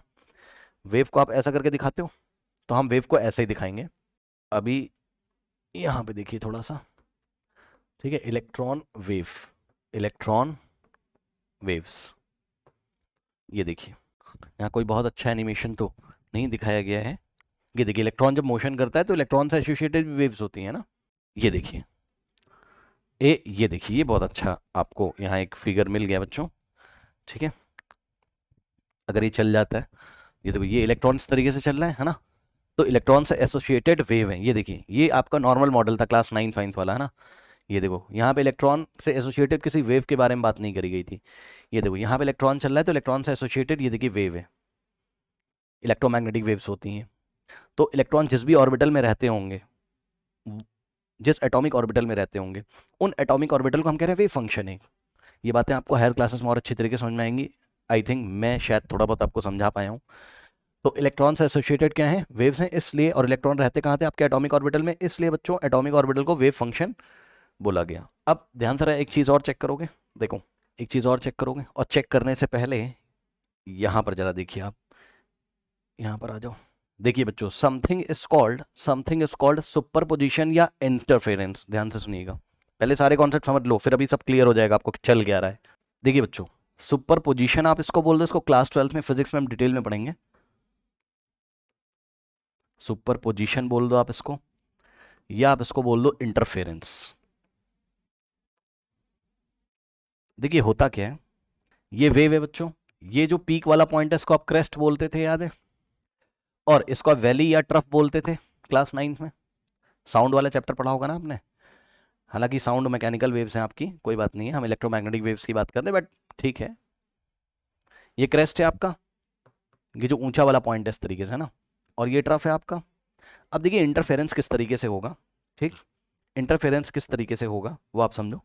वेव को आप ऐसा करके दिखाते हो, तो हम वेव को ऐसे ही दिखाएंगे। अभी यहाँ पे देखिए थोड़ा सा, ठीक है, इलेक्ट्रॉन वेव, इलेक्ट्रॉन वेव्स, ये देखिए, यहाँ कोई बहुत अच्छा एनिमेशन तो नहीं दिखाया गया है। ये देखिए, इलेक्ट्रॉन जब मोशन करता है तो इलेक्ट्रॉन से एसोसिएटेड वेव्स होती हैं ना, ये देखिए, ये देखिए, ये बहुत अच्छा आपको यहाँ एक फिगर मिल गया बच्चों, ठीक है। अगर ये चल जाता है, ये देखो, ये इलेक्ट्रॉन इस तरीके से चल रहा है ना, तो इलेक्ट्रॉन से एसोसिएटेड वेव है। ये देखिए, ये आपका नॉर्मल मॉडल था क्लास 9 साइंस वाला, है ना। ये देखो, यहाँ पे इलेक्ट्रॉन से एसोसिएटेड किसी वेव के बारे में बात नहीं करी गई थी। ये देखो, यहाँ पे इलेक्ट्रॉन चल रहा है, तो इलेक्ट्रॉन से एसोसिएटेड ये देखिए वेव है, इलेक्ट्रोमैग्नेटिक वेव्स होती हैं। तो इलेक्ट्रॉन जिस भी ऑर्बिटल में रहते होंगे, जिस एटॉमिक ऑर्बिटल में रहते होंगे, उन एटॉमिक ऑर्बिटल को हम कह रहे हैं वेव फंक्शन है। ये बातें आपको हायर क्लासेस में और अच्छी तरीके से समझ में आएंगी, आई थिंक मैं शायद थोड़ा बहुत आपको समझा पाया हूँ। तो इलेक्ट्रॉन से एसोसिएटेड क्या है, वेव्स हैं, इसलिए, और इलेक्ट्रॉन रहते कहाँ थे, आपके एटॉमिक ऑर्बिटल में, इसलिए बच्चों एटॉमिक ऑर्बिटल को वेव फंक्शन बोला गया। अब ध्यान से एक चीज़ और चेक करोगे, देखो एक चीज़ और चेक करोगे, और चेक करने से पहले यहाँ पर जरा देखिए, आप यहाँ पर आ जाओ। देखिए बच्चों, समथिंग इज कॉल्ड सुपरपोजिशन या इंटरफेरेंस। ध्यान से सुनिएगा, पहले सारे कॉन्सेप्ट समझ लो, फिर अभी सब क्लियर हो जाएगा आपको चल क्या रहा है। देखिए बच्चों, सुपरपोजिशन आप इसको बोल दो, इसको क्लास 12 में फिजिक्स में हम डिटेल में पढ़ेंगे। सुपरपोजिशन बोल दो आप इसको, या आप इसको बोल दो इंटरफेरेंस। देखिए होता क्या है, ये वेव है बच्चों, ये जो पीक वाला पॉइंट है इसको आप क्रेस्ट बोलते थे, याद है, और इसको आप वैली या ट्रफ बोलते थे क्लास 9 में, साउंड वाला चैप्टर पढ़ा होगा ना आपने। हालांकि साउंड मैकेनिकल वेव्स हैं आपकी, कोई बात नहीं है, हम इलेक्ट्रोमैग्नेटिक वेव्स की बात कर रहे हैं, बट ठीक है। ये क्रेस्ट है आपका, ये जो ऊंचा वाला पॉइंट है इस तरीके से, है ना, और ये ट्रफ है आपका। अब देखिए इंटरफेरेंस किस तरीके से होगा, ठीक, इंटरफेरेंस किस तरीके से होगा वो आप समझो।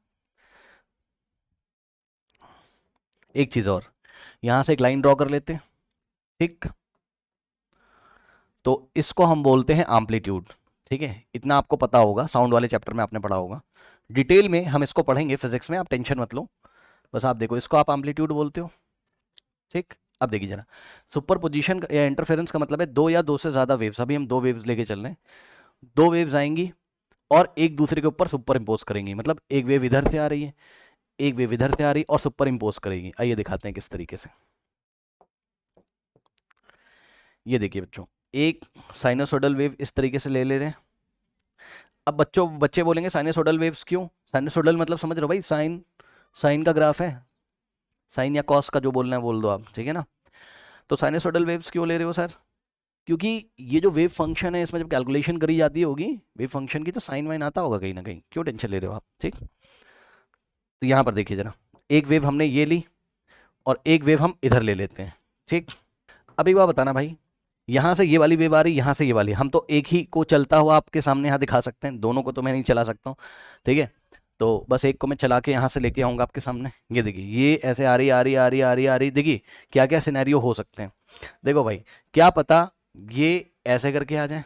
एक चीज़ और, यहाँ से एक लाइन ड्रॉ कर लेते हैं, ठीक, तो इसको हम बोलते हैं एम्पलीट्यूड, ठीक है, इतना आपको पता होगा, साउंड वाले चैप्टर में आपने पढ़ा होगा, डिटेल में हम इसको पढ़ेंगे फिजिक्स में, आप टेंशन मत लो, बस आप देखो, इसको आप एम्पलीट्यूड बोलते हो, ठीक। अब देखिए जरा, सुपर पोजिशन या इंटरफेरेंस का मतलब है दो या दो से ज़्यादा वेव्स, अभी हम दो वेव्स लेके चल रहे हैं, दो वेव्स आएंगी और एक दूसरे के ऊपर सुपर इम्पोज करेंगी, मतलब एक वेव इधर से आ रही है, एक वेव इधर से आ रही है और सुपर इम्पोज करेगी। आइए दिखाते हैं किस तरीके से। ये देखिए बच्चों, एक साइनोसोडल वेव इस तरीके से ले रहे हैं। अब बच्चे बोलेंगे साइनोसोडल वेव्स क्यों, साइनोसोडल मतलब समझ रहे हो भाई, साइन, साइन का ग्राफ है, साइन या कॉस का जो बोलना है बोल दो आप, ठीक है ना। तो साइनसोइडल वेव्स क्यों ले रहे हो सर? क्योंकि ये जो वेव फंक्शन है इसमें जब कैलकुलेशन करी जाती होगी वेव फंक्शन की तो साइन वाइन आता होगा कहीं ना कहीं, क्यों टेंशन ले रहे हो आप? ठीक, तो यहाँ पर देखिए जरा, एक वेव हमने ये ली और एक वेव हम इधर ले लेते हैं। ठीक, अब एक बार बताना भाई, यहाँ से ये वाली वेव आ रही, यहाँ से ये वाली, हम तो एक ही को चलता हुआ आपके सामने यहाँ दिखा सकते हैं, दोनों को तो मैं नहीं चला सकता हूँ। ठीक है, तो बस एक को मैं चला के यहाँ से लेके आऊँगा आपके सामने। ये देखिए, ये ऐसे आ रही आ रही आ रही आ रही आ रही, देखिए क्या क्या सिनेरियो हो सकते हैं। देखो भाई, क्या पता ये ऐसे करके आ जाए,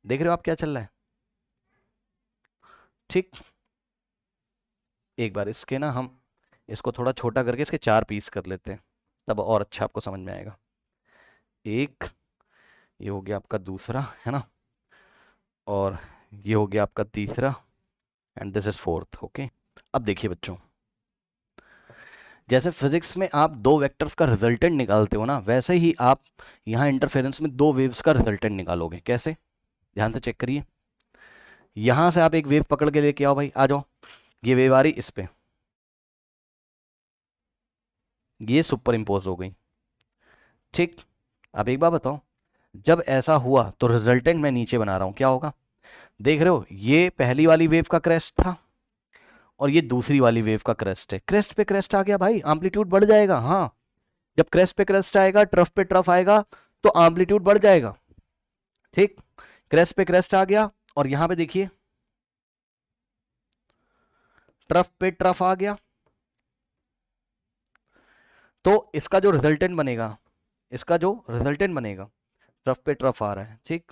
देख रहे हो आप क्या चल रहा है? ठीक, एक बार इसके ना हम इसको थोड़ा छोटा करके इसके 4 पीस कर लेते हैं, तब और अच्छा आपको समझ में आएगा। एक, ये हो गया आपका दूसरा, है ना, और ये हो गया आपका तीसरा, and this is fourth. Okay, अब देखिए बच्चों, जैसे फिजिक्स में आप दो वेक्टर्स का रिजल्टेंट निकालते हो ना, वैसे ही आप यहाँ इंटरफेरेंस में दो वेव्स का रिजल्टेंट निकालोगे। कैसे? ध्यान से चेक करिए, यहाँ से आप एक वेव पकड़ के लेके आओ भाई, आ जाओ, ये वेव आ रही इस पे, ये सुपर इम्पोज हो गई। ठीक, अब एक बार बताओ, जब ऐसा हुआ तो रिजल्टेंट मैं नीचे बना रहा हूं, क्या होगा? देख रहे हो, ये पहली वाली वेव का क्रेस्ट था और ये दूसरी वाली वेव का क्रेस्ट है। क्रेस्ट पे क्रेस्ट आ गया भाई, एम्पलीट्यूड बढ़ जाएगा। हाँ, जब क्रेस्ट पे क्रेस्ट आएगा, ट्रफ पे ट्रफ आएगा तो एम्पलीट्यूड बढ़ जाएगा। ठीक, क्रेस्ट पे क्रेस्ट आ गया और यहां पे देखिए ट्रफ पे ट्रफ आ गया, तो इसका जो रिजल्टेंट बनेगा, इसका जो रिजल्टेंट बनेगा, ट्रफ पे ट्रफ आ रहा है। ठीक,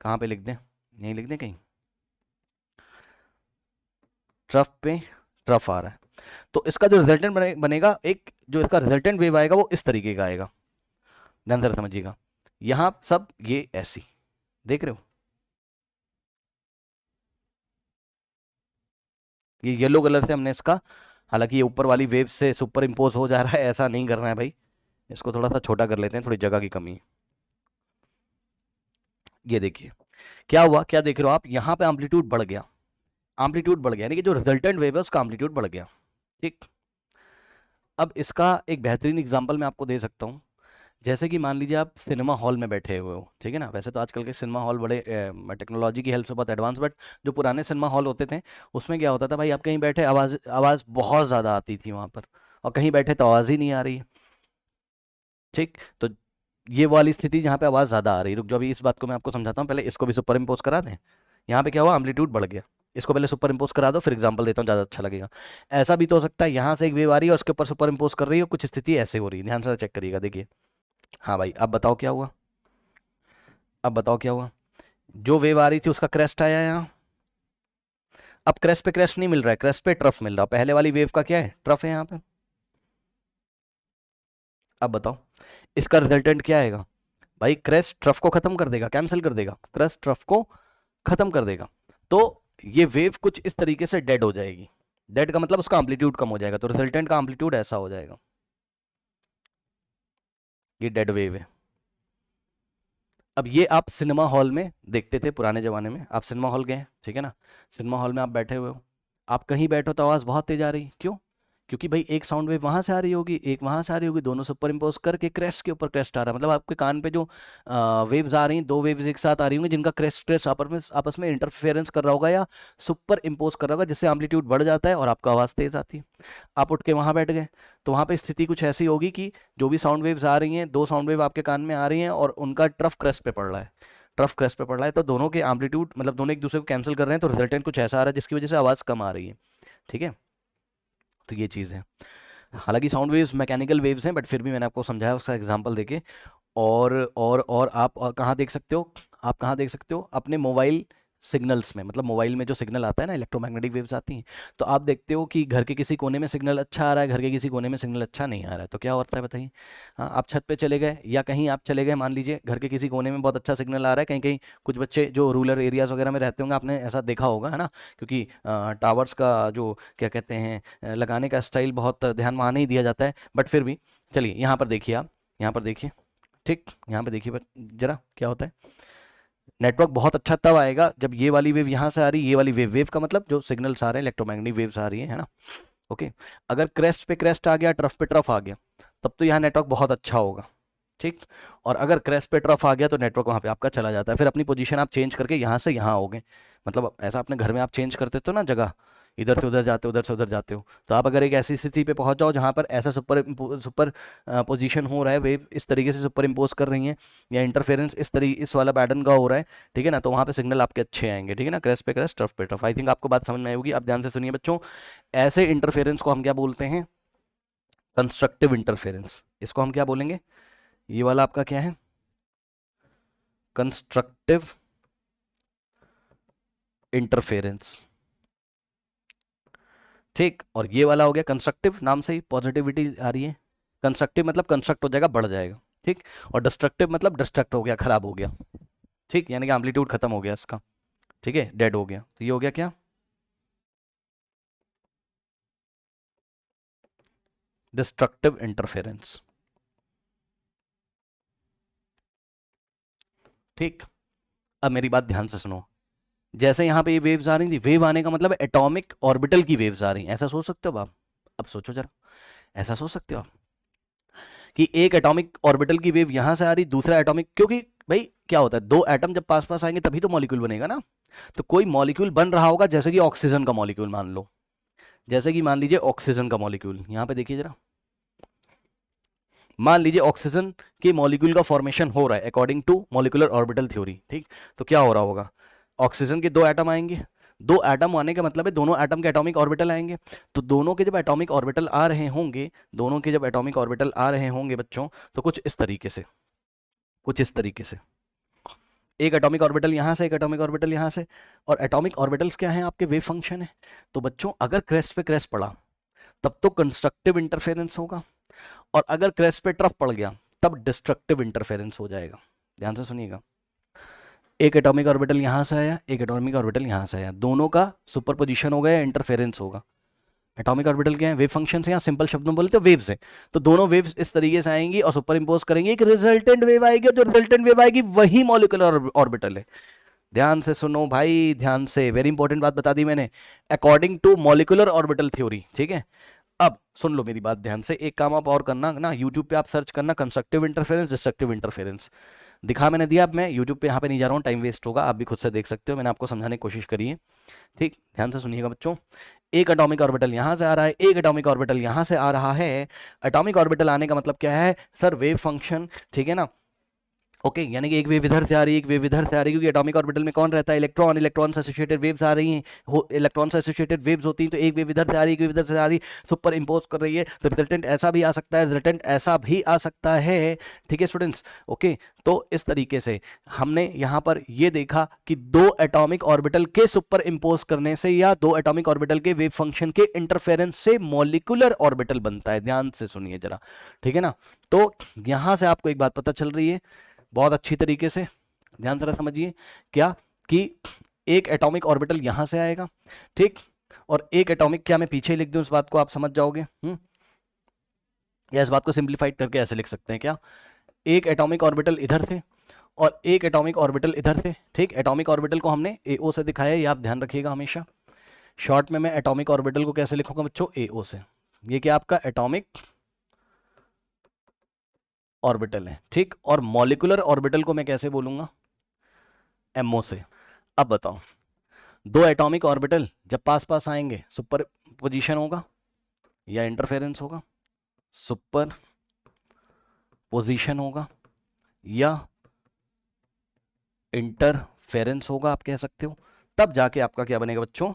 कहां पे लिख दें? नहीं लिख दें कहीं, ट्रफ पे ट्रफ आ रहा है, तो इसका जो रिजल्टेंट बनेगा, एक जो इसका रिजल्टेंट वेव आएगा वो इस तरीके का आएगा। ध्यान से समझिएगा, यहां सब ये ऐसी, देख रहे हो, ये येलो कलर से हमने इसका, हालांकि ये ऊपर वाली वेव से सुपर इम्पोज हो जा रहा है, ऐसा नहीं करना है भाई, इसको थोड़ा सा छोटा कर लेते हैं, थोड़ी जगह की कमी है। ये देखिए क्या हुआ, क्या देख रहे हो आप, यहाँ पे एम्पलीट्यूड बढ़ गया, एम्पलीट्यूड बढ़ गया, यानी कि जो रिजल्टेंट वेव है उसका एम्पलीट्यूड बढ़ गया। ठीक, अब इसका एक बेहतरीन एग्जांपल मैं आपको दे सकता हूँ। जैसे कि मान लीजिए आप सिनेमा हॉल में बैठे हुए हो, ठीक है ना, वैसे तो आजकल के सिनेमा हॉल बड़े टेक्नोलॉजी की हेल्प से बहुत एडवांस, बट जो पुराने सिनेमा हॉल होते थे उसमें क्या होता था भाई, आप कहीं बैठे, आवाज़ आवाज़ बहुत ज़्यादा आती थी वहाँ पर, और कहीं बैठे तो आवाज़ ही नहीं आ रही है। ठीक, तो ये वाली स्थिति जहाँ पे आवाज़ ज़्यादा आ रही है, रुक जाओ अभी इस बात को मैं आपको समझाता हूँ, पहले इसको भी सुपर इम्पोज करा दें। यहाँ पे क्या हुआ, एम्पलीट्यूड बढ़ गया, इसको पहले सुपर इम्पोज करा दो, फिर एग्जांपल देता हूँ, ज़्यादा अच्छा लगेगा। ऐसा भी तो हो सकता है, यहाँ से एक वेव आ रही है और उसके ऊपर सुपर इम्पोज कर रही है, कुछ स्थिति ऐसे हो रही है, ध्यान से चेक करिएगा। देखिए, हाँ भाई, अब बताओ क्या हुआ, अब बताओ क्या हुआ, जो वेव आ रही थी उसका क्रेस्ट आया यहाँ, अब क्रेस्ट पे क्रेस्ट नहीं मिल रहा है, क्रेस्ट पे ट्रफ मिल रहा है, पहले वाली वेव का क्या है, ट्रफ है यहाँ पे। अब बताओ इसका रिजल्टेंट क्या आएगा भाई, क्रेस्ट ट्रफ को खत्म कर देगा, कैंसिल कर देगा, क्रेस्ट ट्रफ को खत्म कर देगा, तो ये वेव कुछ इस तरीके से डेड हो जाएगी। डेड का मतलब उसका एम्पलीट्यूड कम हो जाएगा, तो रिजल्टेंट का एम्पलीट्यूड ऐसा हो जाएगा, ये डेड वेव है। अब ये आप सिनेमा हॉल में देखते थे पुराने ज़माने में, आप सिनेमा हॉल गए, ठीक है ना, सिनेमा हॉल में आप बैठे हुए हो, आप कहीं बैठो तो आवाज़ बहुत तेज आ रही, क्यों? क्योंकि भाई एक साउंड वेव वहाँ से आ रही होगी, एक वहाँ से आ रही होगी, दोनों सुपर इम्पोज करके क्रेस्ट के ऊपर क्रेस्ट आ रहा है, मतलब आपके कान पे जो वेव्स आ रही हैं, दो वेव्स एक साथ आ रही होंगी जिनका क्रेस्ट क्रेस्ट आपस में इंटरफेरेंस कर रहा होगा या सुपर इम्पोज कर रहा होगा, जिससे एम्पलीट्यूड बढ़ जाता है और आपका आवाज़ तेज आती है। आप उठ के वहाँ बैठ गए, तो वहाँ पे स्थिति कुछ ऐसी होगी कि जो भी साउंड वेव्स आ रही हैं, दो साउंड वेव आपके कान में आ रही हैं और उनका ट्रफ क्रेस्ट पे पड़ रहा है, ट्रफ क्रेस्ट पे पड़ रहा है, तो दोनों के एम्पलीट्यूड मतलब दोनों एक दूसरे को कैंसिल कर रहे हैं, तो रिजल्टेंट कुछ ऐसा आ रहा है जिसकी वजह से आवाज़ कम आ रही है। ठीक है, तो ये चीज़ है, हालांकि साउंड वेव्स मैकेनिकल वेव्स हैं, बट फिर भी मैंने आपको समझाया उसका एग्जांपल देके। और आप कहाँ देख सकते हो, आप कहाँ देख सकते हो, अपने मोबाइल सिग्नल्स में, मतलब मोबाइल में जो सिग्नल आता है ना, इलेक्ट्रोमैग्नेटिक वेव्स आती हैं, तो आप देखते हो कि घर के किसी कोने में सिग्नल अच्छा आ रहा है, घर के किसी कोने में सिग्नल अच्छा नहीं आ रहा है, तो क्या होता है बताइए? हाँ, आप छत पे चले गए या कहीं आप चले गए, मान लीजिए घर के किसी कोने में बहुत अच्छा सिग्नल आ रहा है, कहीं कहीं कुछ बच्चे जो रूरल एरियाज़ वगैरह में रहते होंगे, आपने ऐसा देखा होगा, है ना, क्योंकि टावर्स का जो क्या कहते हैं लगाने का स्टाइल बहुत ध्यान वहाँ नहीं दिया जाता है, बट फिर भी चलिए यहाँ पर देखिए, आप यहाँ पर देखिए, ठीक, यहाँ पे देखिए जरा क्या होता है, नेटवर्क बहुत अच्छा तब आएगा जब ये वाली वेव यहाँ से आ रही, ये वाली वेव, वेव का मतलब जो सिग्नल्स आ रहे हैं इलेक्ट्रोमैग्नेटिक वेव्स आ रही है ना। ओके, अगर क्रेस्ट पे क्रेस्ट आ गया, ट्रफ पे ट्रफ आ गया, तब तो यहाँ नेटवर्क बहुत अच्छा होगा, ठीक। और अगर क्रैश पे ट्रफ आ गया तो नेटवर्क वहाँ पे आपका चला जाता है, फिर अपनी पोजीशन आप चेंज करके यहाँ से यहाँ आओगे। मतलब ऐसा अपने घर में आप चेंज करते हो ना जगह, इधर से उधर जाते हो, उधर से उधर जाते हो, तो आप अगर एक ऐसी स्थिति पे पहुंच जाओ जहाँ पर ऐसा सुपर सुपर पोजीशन हो रहा है, वेव इस तरीके से सुपर इम्पोज कर रही हैं, या इंटरफेरेंस इस वाला पैटर्न का हो रहा है, ठीक है ना, तो वहाँ पे सिग्नल आपके अच्छे आएंगे, ठीक है ना। क्रैश पे क्रैश, टर्फ पे टर्फ। आई थिंक आपको बात समझ में आई होगी। आप ध्यान से सुनिए बच्चों, ऐसे इंटरफेरेंस को हम क्या बोलते हैं? Constructive interference. इसको हम क्या बोलेंगे? ये वाला आपका क्या है? कंस्ट्रक्टिव इंटरफेरेंस, ठीक। और ये वाला हो गया कंस्ट्रक्टिव, नाम से ही पॉजिटिविटी आ रही है। कंस्ट्रक्टिव मतलब कंस्ट्रक्ट हो जाएगा, बढ़ जाएगा, ठीक। और डिस्ट्रक्टिव मतलब डिस्ट्रक्ट हो गया, खराब हो गया, ठीक, यानी कि एम्पलीट्यूड खत्म हो गया इसका, ठीक है, डेड हो गया। तो ये हो गया क्या? डिस्ट्रक्टिव इंटरफेरेंस, ठीक। अब मेरी बात ध्यान से सुनो, जैसे यहाँ पे ये वेव्स आ रही थी, वेव आने का मतलब एटॉमिक ऑर्बिटल की वेव्स आ रही हैं, ऐसा सोच सकते हो आप? अब सोचो जरा, ऐसा सोच सकते हो आप कि एक एटॉमिक ऑर्बिटल की वेव यहाँ से आ रही, दूसरा एटॉमिक, क्योंकि भाई क्या होता है, दो एटम जब पास पास आएंगे तभी तो मॉलिक्यूल बनेगा ना। तो कोई मॉलिक्यूल बन रहा होगा, जैसे कि ऑक्सीजन का मॉलिक्यूल मान लो, जैसे कि मान लीजिए ऑक्सीजन का मॉलिक्यूल, यहाँ पे देखिए जरा, मान लीजिए ऑक्सीजन के मॉलिक्यूल का फॉर्मेशन हो रहा है according to molecular orbital theory, ठीक। तो क्या हो रहा होगा? ऑक्सीजन के दो एटम आएंगे, दो एटम आने का मतलब है दोनों एटम के एटॉमिक ऑर्बिटल आएंगे। तो दोनों के जब एटॉमिक ऑर्बिटल आ रहे होंगे, दोनों के जब एटॉमिक ऑर्बिटल आ रहे होंगे बच्चों, तो कुछ इस तरीके से, कुछ इस तरीके से, एक एटॉमिक ऑर्बिटल यहाँ से, एक एटॉमिक ऑर्बिटल यहाँ से। और एटॉमिक ऑर्बिटल्स क्या हैं? आपके वेव फंक्शन है। तो बच्चों अगर क्रेस्ट पे क्रेस्ट पड़ा तब तो कंस्ट्रक्टिव इंटरफेरेंस होगा, और अगर क्रेस्ट पे ट्रफ पड़ गया तब डिस्ट्रक्टिव इंटरफेरेंस हो जाएगा। ध्यान से सुनिएगा, एक एटॉमिक ऑर्बिटल यहाँ से आया, एक एटॉमिक ऑर्बिटल यहाँ से आया, दोनों का सुपरपोजिशन हो गया, इंटरफेरेंस होगा। एटॉमिक ऑर्बिटल क्या है? वेव फंक्शन है, या सिंपल शब्दों में बोले तो वेव्स है। तो दोनों वेव्स इस तरीके से आएंगी और सुपर इंपोज करेंगे, एक रिजल्टेंट वेव आएगी, और जो रिजल्टेंट वेव आएगी वही मॉलिक्यूलर ऑर्बिटल है। ध्यान से सुनो भाई, ध्यान से, वेरी इंपॉर्टेंट बात बता दी मैंने, according to molecular orbital theory, ठीक है। अब सुन लो मेरी बात ध्यान से, एक काम आप और करना ना, यूट्यूब पे आप सर्च करना कंस्ट्रक्टिव इंटरफेरेंस, डिस्ट्रक्टिव इंटरफेरेंस। दिखा मैंने दिया, अब मैं यूट्यूब पे यहाँ पे नहीं जा रहा हूँ, टाइम वेस्ट होगा, आप भी खुद से देख सकते हो, मैंने आपको समझाने की कोशिश करी है, ठीक। ध्यान से सुनिएगा बच्चों, एक एटॉमिक ऑर्बिटल यहाँ से आ रहा है, एक एटॉमिक ऑर्बिटल यहाँ से आ रहा है। एटॉमिक ऑर्बिटल आने का मतलब क्या है सर? वेव फंक्शन, ठीक है ना। ओके, यानी कि एक वेव इधर से आ रही है, एक वेव इधर से आ रही है, क्योंकि एटॉमिक ऑर्बिटल में कौन रहता है? इलेक्ट्रॉन। इलेक्ट्रॉन से एसोसिएटेड वेव्स आ रही हैं, इलेक्ट्रॉन से एसोसिएटेड वेव्स होती हैं, तो एक वेव इधर से आ रही है, एक वेव इधर से आ रही है, सुपर इंपोज कर रही है, तो रिजल्टेंट ऐसा भी आ सकता है, रिजल्टेंट ऐसा भी आ सकता है, ठीक है स्टूडेंट्स। ओके, तो इस तरीके से हमने यहाँ पर ये देखा कि दो एटॉमिक ऑर्बिटल के सुपर इंपोज करने से या दो एटॉमिक ऑर्बिटल के वेव फंक्शन के इंटरफेरेंस से मॉलिक्यूलर ऑर्बिटल बनता है। ध्यान से सुनिए जरा, ठीक है ना। तो यहां से आपको एक बात पता चल रही है बहुत अच्छी तरीके से, ध्यान से समझिए, क्या कि एक एटॉमिक ऑर्बिटल यहां से आएगा, ठीक, और एक एटॉमिक, क्या मैं पीछे लिख दूं इस बात को, आप समझ जाओगे। या इस बात को सिंप्लीफाइड करके ऐसे लिख सकते हैं क्या? एक एटॉमिक ऑर्बिटल इधर से और एक एटॉमिक ऑर्बिटल इधर से, ठीक। एटॉमिक ऑर्बिटल को हमने एओ से दिखाया, ये आप ध्यान रखिएगा हमेशा। शॉर्ट में मैं एटॉमिक ऑर्बिटल को कैसे लिखूंगा बच्चों? एओ से। ये क्या आपका एटॉमिक ऑर्बिटल है, ठीक। और मॉलिक्यूलर ऑर्बिटल को मैं कैसे बोलूंगा? एमओ से। अब बताओ, दो एटॉमिक ऑर्बिटल जब पास पास आएंगे सुपर पोजिशन होगा या इंटरफेरेंस होगा? सुपर पोजिशन होगा या इंटरफेरेंस होगा, आप कह सकते हो। तब जाके आपका क्या बनेगा बच्चों?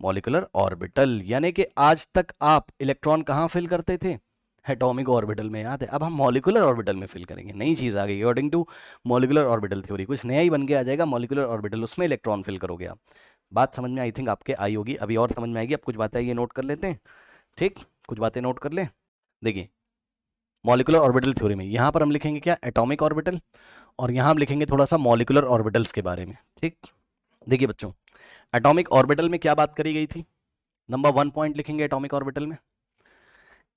Molecular orbital. यानी कि आज तक आप इलेक्ट्रॉन कहाँ फिल करते थे? एटॉमिक ऑर्बिटल में, याद है। अब हम मॉलिक्यूलर ऑर्बिटल में फिल करेंगे, नई चीज आ गई according to molecular orbital theory, कुछ नया ही बन के आ जाएगा मॉलिक्यूलर ऑर्बिटल, उसमें इलेक्ट्रॉन फिल करोगे आप। बात समझ में आई थिंक आपके आई होगी, अभी और समझ में आएगी। अब कुछ बातें ये नोट कर लेते हैं, ठीक, कुछ बातें नोट कर ले। देखिए, मॉलिक्यूलर ऑर्बिटल थ्योरी में यहाँ पर हम लिखेंगे क्या? एटॉमिक ऑर्बिटल, और यहाँ हम लिखेंगे थोड़ा सा मॉलिक्यूलर ऑर्बिटल्स के बारे में, ठीक। देखिए बच्चों, एटॉमिक ऑर्बिटल में क्या बात करी गई थी? नंबर 1 पॉइंट लिखेंगे एटॉमिक ऑर्बिटल में,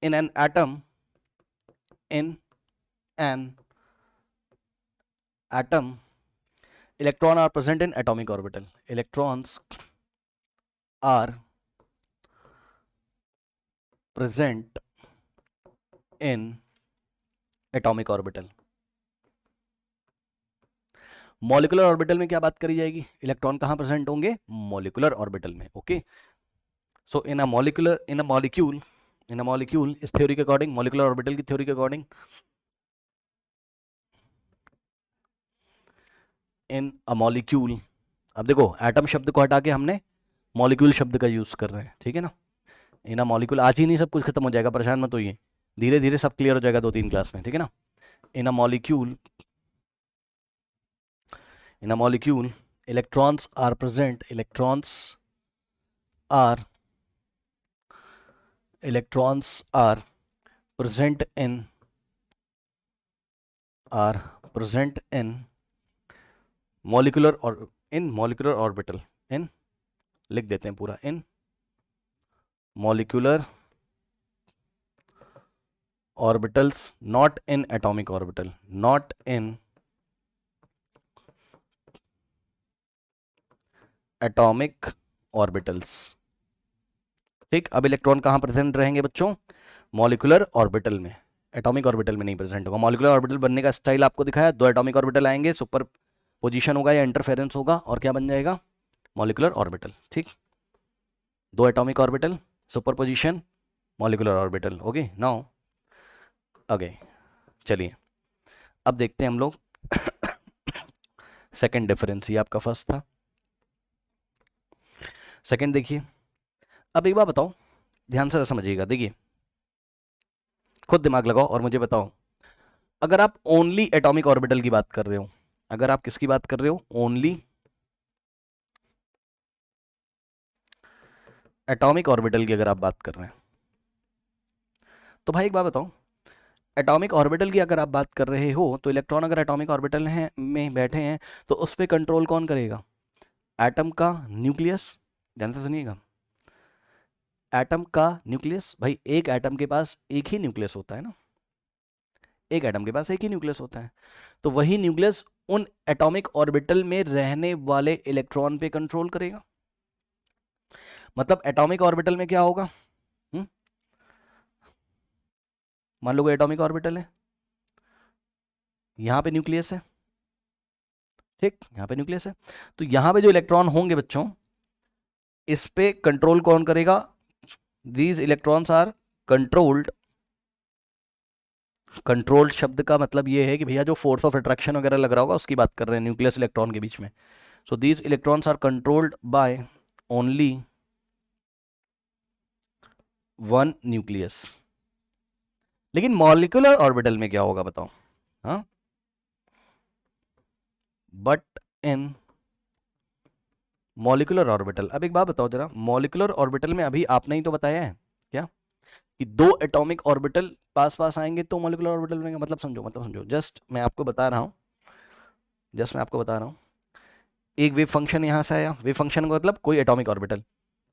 इन an atom, in an atom electron are present in atomic orbital. Electrons are present in atomic orbital. Molecular orbital में क्या बात करी जाएगी, इलेक्ट्रॉन कहाँ प्रेजेंट होंगे, मॉलिक्यूलर ऑर्बिटल में। Okay, so in a molecule इस थ्योरी के अकॉर्डिंग, मॉलिक्यूलर ऑर्बिटल की थ्योरी के अकॉर्डिंग, इन अ मॉलिक्यूल, अब देखो एटम शब्द को हटा के हमने मॉलिक्यूल शब्द का यूज कर रहे हैं, ठीक है ना। इन अ मॉलिक्यूल, आज ही नहीं सब कुछ खत्म हो जाएगा, परेशान मत होइए, धीरे धीरे सब क्लियर हो जाएगा 2-3 क्लास में, ठीक है ना। In a molecule, in a molecule electrons are present, electrons are present in are present in molecular or in molecular orbital, in लिख देते हैं पूरा, in molecular orbitals, not in atomic orbital, not in atomic orbitals। ठीक, अब electron कहाँ present रहेंगे बच्चों, molecular orbital में, एटॉमिक ऑर्बिटल में नहीं प्रेजेंट होगा। मॉलिक्यूलर ऑर्बिटल बनने का स्टाइल आपको दिखाया, 2 एटॉमिक ऑर्बिटल आएंगे, सुपर पोजीशन होगा या इंटरफेरेंस होगा, और क्या बन जाएगा, मॉलिक्यूलर ऑर्बिटल। ठीक, 2 atomic orbital, super position, molecular orbital. Okay, now okay, चलिए अब देखते हैं हम लोग सेकंड डिफरेंस, ये आपका फर्स्ट था, सेकंड देखिए। अब एक बात बताओ, ध्यान से समझिएगा, देखिए खुद दिमाग लगाओ और मुझे बताओ, अगर आप ओनली एटॉमिक ऑर्बिटल की बात कर रहे हो, अगर आप किसकी बात कर रहे हो, ओनली एटॉमिक ऑर्बिटल की अगर आप बात कर रहे हैं, तो भाई एक बात बताओ, एटॉमिक ऑर्बिटल की अगर आप बात कर रहे हो, तो इलेक्ट्रॉन अगर एटॉमिक ऑर्बिटल हैं में बैठे हैं, तो उस पर कंट्रोल कौन करेगा, एटम का न्यूक्लियस। ध्यान से सुनिएगा, एटम का न्यूक्लियस, भाई एक एटम के पास एक ही न्यूक्लियस होता है ना, एक एटम के पास एक ही न्यूक्लियस होता है, तो वही न्यूक्लियस उन एटॉमिक ऑर्बिटल में रहने वाले इलेक्ट्रॉन पे कंट्रोल करेगा। मतलब एटॉमिक ऑर्बिटल में क्या होगा, मान लो कोई एटॉमिक ऑर्बिटल है, यहां पे न्यूक्लियस है, ठीक, यहां पे न्यूक्लियस है, तो यहां पे जो इलेक्ट्रॉन होंगे बच्चों, इस पे कंट्रोल कौन करेगा, these electrons are controlled. Controlled शब्द का मतलब ये है कि भैया जो फोर्स ऑफ अट्रैक्शन वगैरह लग रहा होगा उसकी बात कर रहे हैं न्यूक्लियस इलेक्ट्रॉन के बीच में। So these electrons are controlled by only one nucleus. लेकिन मॉलिक्यूलर ऑर्बिटल में क्या होगा बताओ, हाँ, बट इन मॉलिक्यूलर ऑर्बिटल, अब एक बात बताओ जरा, मॉलिक्यूलर ऑर्बिटल में अभी आपने ही तो बताया है क्या, कि 2 एटॉमिक ऑर्बिटल पास पास आएंगे तो मॉलिक्यूलर ऑर्बिटल बनेगा। मतलब समझो, जस्ट मैं आपको बता रहा हूँ, एक वेव फंक्शन यहाँ से आया, वेव फंक्शन का मतलब कोई एटॉमिक ऑर्बिटल,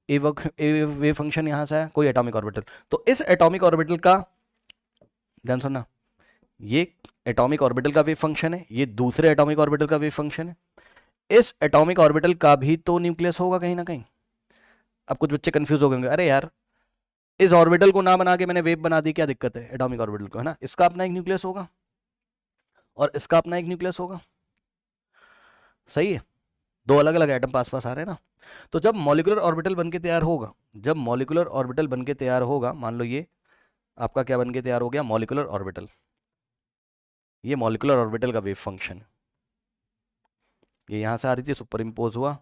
वेव फंक्शन यहाँ से आया, कोई एटॉमिक ऑर्बिटल, तो इस एटॉमिक ऑर्बिटल का, ध्यान सुनना, ये एटॉमिक ऑर्बिटल का वेव फंक्शन है, ये दूसरे एटॉमिक ऑर्बिटल का वेव फंक्शन है, इस एटॉमिक ऑर्बिटल का भी तो न्यूक्लियस होगा कहीं ना कहीं। अब कुछ बच्चे कंफ्यूज हो गए, अरे यार इस ऑर्बिटल को ना बना के मैंने वेव बना दी, क्या दिक्कत है, एटॉमिक ऑर्बिटल को, है ना, इसका अपना एक न्यूक्लियस होगा और इसका अपना एक न्यूक्लियस होगा, सही है, 2 अलग अलग एटम पास पास आ रहे हैं ना। तो जब मॉलिक्यूलर ऑर्बिटल बनके तैयार होगा, जब मॉलिक्यूलर ऑर्बिटल बनके तैयार होगा, मान लो ये आपका क्या बनके तैयार हो गया, मॉलिक्यूलर ऑर्बिटल, ये मॉलिक्यूलर ऑर्बिटल का वेव फंक्शन है, ये यहाँ से आ रही थी, सुपर इम्पोज हुआ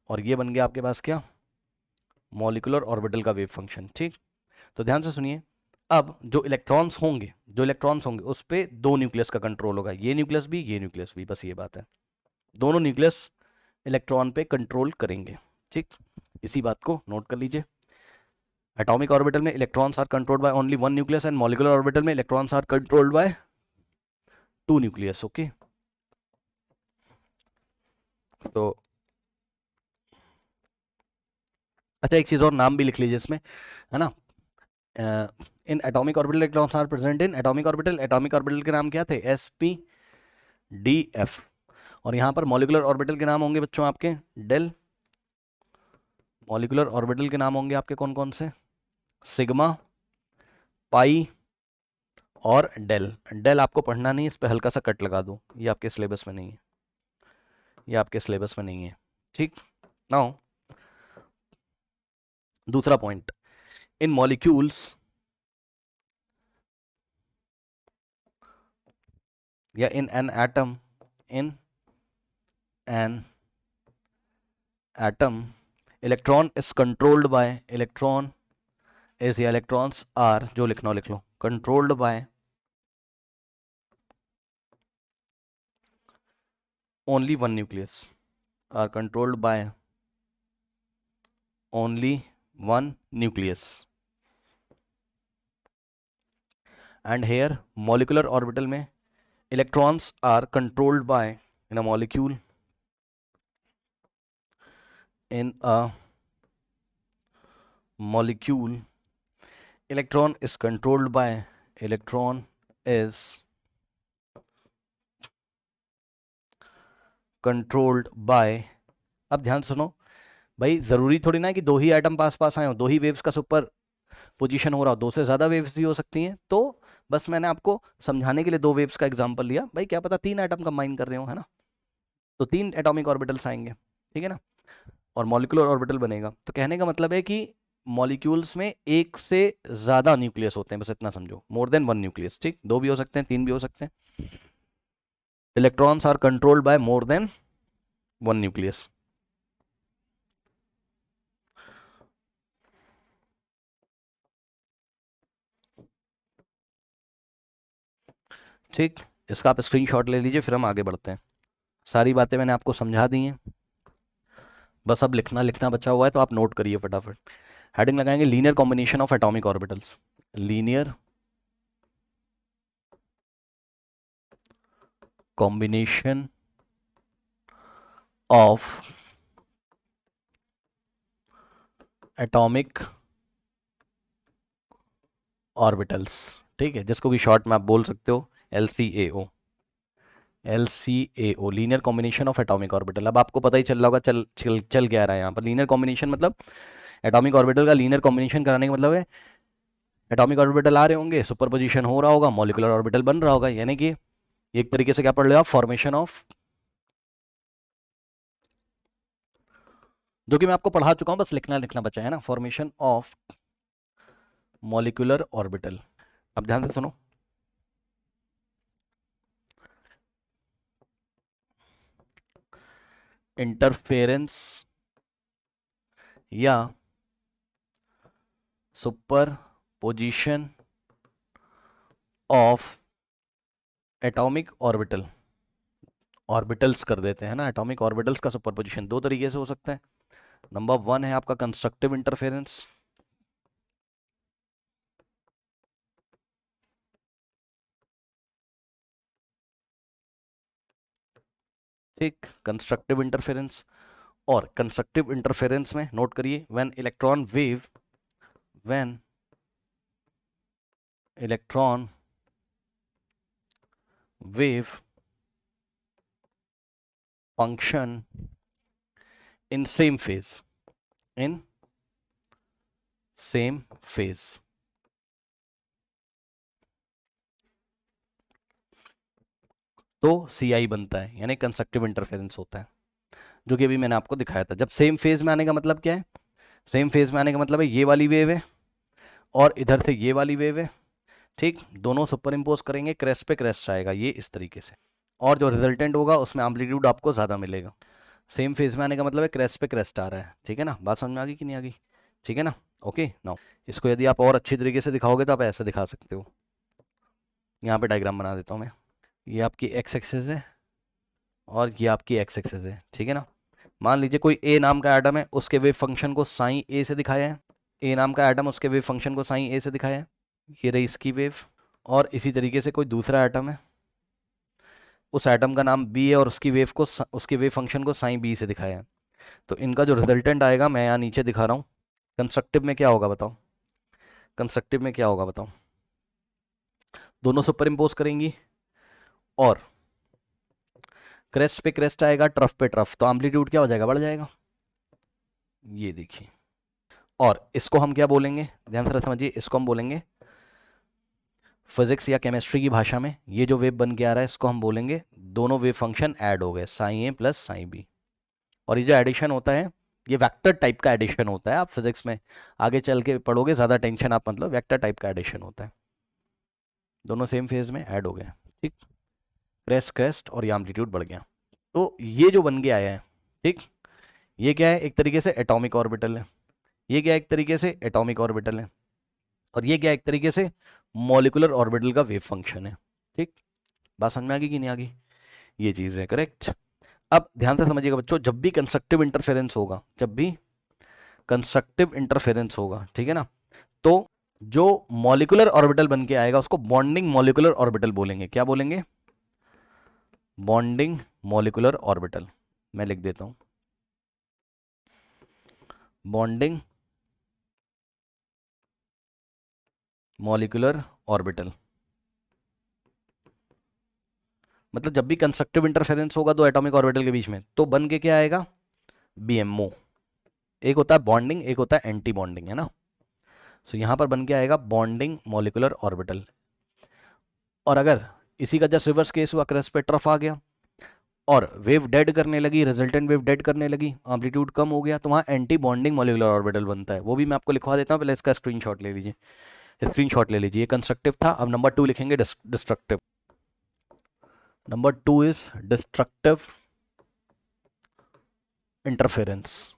और ये बन गया आपके पास क्या, मॉलिक्यूलर ऑर्बिटल का वेव फंक्शन। ठीक, तो ध्यान से सुनिए, अब जो इलेक्ट्रॉन्स होंगे, उस पर 2 न्यूक्लियस का कंट्रोल होगा, ये न्यूक्लियस भी, ये न्यूक्लियस भी, बस ये बात है, दोनों न्यूक्लियस इलेक्ट्रॉन पे कंट्रोल करेंगे। ठीक, इसी बात को नोट कर लीजिए, एटॉमिक ऑर्बिटल में electrons are controlled by only one nucleus and molecular orbital में electrons are controlled by 2 nucleus. Okay, तो अच्छा एक चीज़ और, नाम भी लिख लीजिए इसमें, है ना, in atomic orbital electrons are present in atomic orbital, atomic orbital के नाम क्या थे, sp-d-f, और यहाँ पर मॉलिक्यूलर ऑर्बिटल के नाम होंगे बच्चों आपके डेल, मॉलिक्यूलर ऑर्बिटल के नाम होंगे आपके कौन कौन से, सिग्मा, पाई और डेल। डेल आपको पढ़ना नहीं, इस पर हल्का सा कट लगा दो, ये आपके सिलेबस में नहीं है, ये आपके सिलेबस में नहीं है। ठीक। नाउ दूसरा पॉइंट, इन मॉलिक्यूल्स या in an atom, in an atom electron is controlled by, electron is या इलेक्ट्रॉन्स आर, जो लिखना हो लिख लो, controlled by only one nucleus, are controlled by only one nucleus. And here molecular orbital में electrons are controlled by, in a molecule, in a molecule electron is controlled by, electron is controlled by। अब ध्यान सुनो भाई, जरूरी थोड़ी ना है कि दो ही एटम पास पास आए हो, दो ही वेव्स का सुपर पोजीशन हो रहा हो, दो से ज्यादा वेव्स भी हो सकती हैं। तो बस मैंने आपको समझाने के लिए दो वेव्स का एग्जांपल लिया भाई, क्या पता तीन एटम कंबाइन कर रहे हो, है ना, तो तीन एटॉमिक ऑर्बिटल्स आएंगे, ठीक है ना, और मॉलिक्यूलर ऑर्बिटल बनेगा। तो कहने का मतलब है कि मॉलिक्यूल्स में एक से ज्यादा न्यूक्लियस होते हैं, बस इतना समझो, मोर देन वन न्यूक्लियस। ठीक, दो भी हो सकते हैं, तीन भी हो सकते हैं। Electrons are controlled by more than one nucleus. ठीक, इसका आप स्क्रीनशॉट ले लीजिए, फिर हम आगे बढ़ते हैं। सारी बातें मैंने आपको समझा दी हैं, बस अब लिखना लिखना बचा हुआ है, तो आप नोट करिए फटाफट। हेडिंग लगाएंगे linear combination of atomic orbitals, linear combination of atomic orbitals. ठीक है, जिसको भी शॉर्ट में आप बोल सकते हो LCAO, LCAO, linear combination of atomic orbital. अब आपको पता ही चल रहा होगा चल चल चल क्या रहा है यहाँ पर। लीनियर कॉम्बिनेशन मतलब एटॉमिक ऑर्बिटल का लीनियर कॉम्बिनेशन कराने का मतलब है एटॉमिक ऑर्बिटल आ रहे होंगे, सुपरपोजिशन हो रहा होगा, मॉलिक्यूलर ऑर्बिटल बन रहा होगा, यानी कि एक तरीके से क्या पढ़ लो आप, फॉर्मेशन ऑफ, जो कि मैं आपको पढ़ा चुका हूं, बस लिखना लिखना बचा है ना, फॉर्मेशन ऑफ मॉलिक्यूलर ऑर्बिटल। अब ध्यान से सुनो, इंटरफेरेंस या super position of atomic orbital, orbitals कर देते हैं ना, एटॉमिक ऑर्बिटल्स का सुपर पोजिशन दो तरीके से हो सकता है। नंबर वन है आपका कंस्ट्रक्टिव इंटरफेरेंस, ठीक, कंस्ट्रक्टिव इंटरफेरेंस। और कंस्ट्रक्टिव इंटरफेरेंस में नोट करिए, when electron wave, when electron wave function in same phase, in same phase, तो CI बनता है, यानी कंस्ट्रक्टिव इंटरफेरेंस होता है, जो कि अभी मैंने आपको दिखाया था। जब सेम फेज में आने का मतलब क्या है, सेम फेज में आने का मतलब है ये वाली वेव है और इधर से ये वाली वेव है, ठीक, दोनों सुपर इम्पोज करेंगे, क्रेस्ट पे क्रेस्ट आएगा, ये इस तरीके से, और जो रिजल्टेंट होगा उसमें एम्पलीट्यूड आपको ज़्यादा मिलेगा। सेम फेज में आने का मतलब है क्रेस्ट पे क्रेस्ट आ रहा है, ठीक है ना, बात समझ में आ गई कि नहीं आ गई, ठीक है ना। ओके, नाउ इसको यदि आप और अच्छी तरीके से दिखाओगे तो आप ऐसे दिखा सकते हो, यहाँ पे डायग्राम बना देता हूँ मैं, ये आपकी एक्स एक्सिस है और ये आपकी एक्स एक्सिस है, ठीक है ना। मान लीजिए कोई ए नाम का एटम है, उसके वेव फंक्शन को साइन ए से दिखाया है, ए नाम का एटम उसके वेव फंक्शन को साइन ए से दिखाया है, ये रही इसकी वेव। और इसी तरीके से कोई दूसरा एटम है, उस एटम का नाम बी है और उसकी वेव को, उसके वेव फंक्शन को साइन बी से दिखाया है। तो इनका जो रिजल्टेंट आएगा मैं यहाँ नीचे दिखा रहा हूँ, कंस्ट्रक्टिव में क्या होगा बताओ, कंस्ट्रक्टिव में क्या होगा बताओ, दोनों सुपर इम्पोज करेंगी और क्रेस्ट पे क्रेस्ट आएगा, ट्रफ पे ट्रफ, तो एम्पलीट्यूड क्या हो जाएगा, बढ़ जाएगा, ये देखिए। और इसको हम क्या बोलेंगे, ध्यान से समझिए, इसको हम बोलेंगे फिजिक्स या केमिस्ट्री की भाषा में ये जो वेव बन के आ रहा है इसको हम बोलेंगे, दोनों वेव फंक्शन ऐड हो गए, साइन ए प्लस साइन बी। और ये जो एडिशन होता है ये वेक्टर टाइप का एडिशन होता है। आप फिजिक्स में आगे चल के पढ़ोगे, ज़्यादा टेंशन आप मतलब, वेक्टर टाइप का एडिशन होता है। दोनों सेम फेज में ऐड हो गए, ठीक। क्रेस्ट क्रेस्ट और ये एम्पलीट्यूड बढ़ गया। तो ये जो बन के आया है, ठीक, ये क्या है, एक तरीके से एटॉमिक ऑर्बिटल है। ये क्या है, एक तरीके से एटॉमिक ऑर्बिटल है। और ये क्या है, एक तरीके से मॉलिकुलर ऑर्बिटल का वेव फंक्शन है, ठीक। बात समझ में आ गई कि नहीं आ गई? ये चीज़ है, करेक्ट। अब ध्यान से समझिएगा बच्चों, जब भी कंस्ट्रक्टिव इंटरफेरेंस होगा, जब भी कंस्ट्रक्टिव इंटरफेरेंस होगा, ठीक है ना, तो जो मॉलिकुलर ऑर्बिटल बन के आएगा उसको बॉन्डिंग मॉलिकुलर ऑर्बिटल बोलेंगे। क्या बोलेंगे? Bonding molecular orbital. मैं लिख देता हूं, बॉन्डिंग मॉलिकुलर ऑर्बिटल। मतलब जब भी कंस्ट्रक्टिव इंटरफेरेंस होगा दो एटॉमिक ऑर्बिटल के बीच में, तो बन के क्या आएगा? बीएमओ। एक होता है बॉन्डिंग, एक होता है एंटी बॉन्डिंग, है ना। सो यहां पर बन के आएगा बॉन्डिंग मॉलिकुलर ऑर्बिटल। और अगर इसी का जस्ट रिवर्स केस हुआ, क्रेस्ट पे ट्रफ आ गया और वेव डेड करने लगी, रिजल्टेंट वेव डेड करने लगी, एम्पलीट्यूड कम हो गया, तो वहाँ एंटी बॉन्डिंग मॉलिकुलर ऑर्बिटल बनता है। वो भी मैं आपको लिखवा देता हूँ, पहले इसका स्क्रीनशॉट ले लीजिए। स्क्रीनशॉट ले लीजिए। ये कंस्ट्रक्टिव था, अब नंबर 2 लिखेंगे destructive. Number 2 is destructive interference.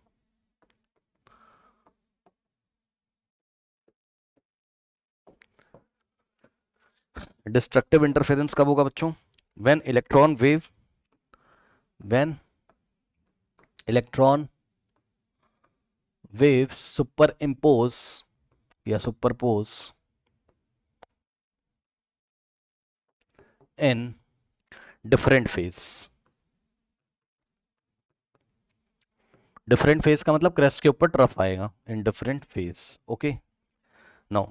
Destructive interference कब होगा बच्चों? When electron wave, when electron wave superimpose या superpose in different phase. Different phase का मतलब क्रेस्ट के ऊपर ट्रफ आएगा, in different phase. Okay, no,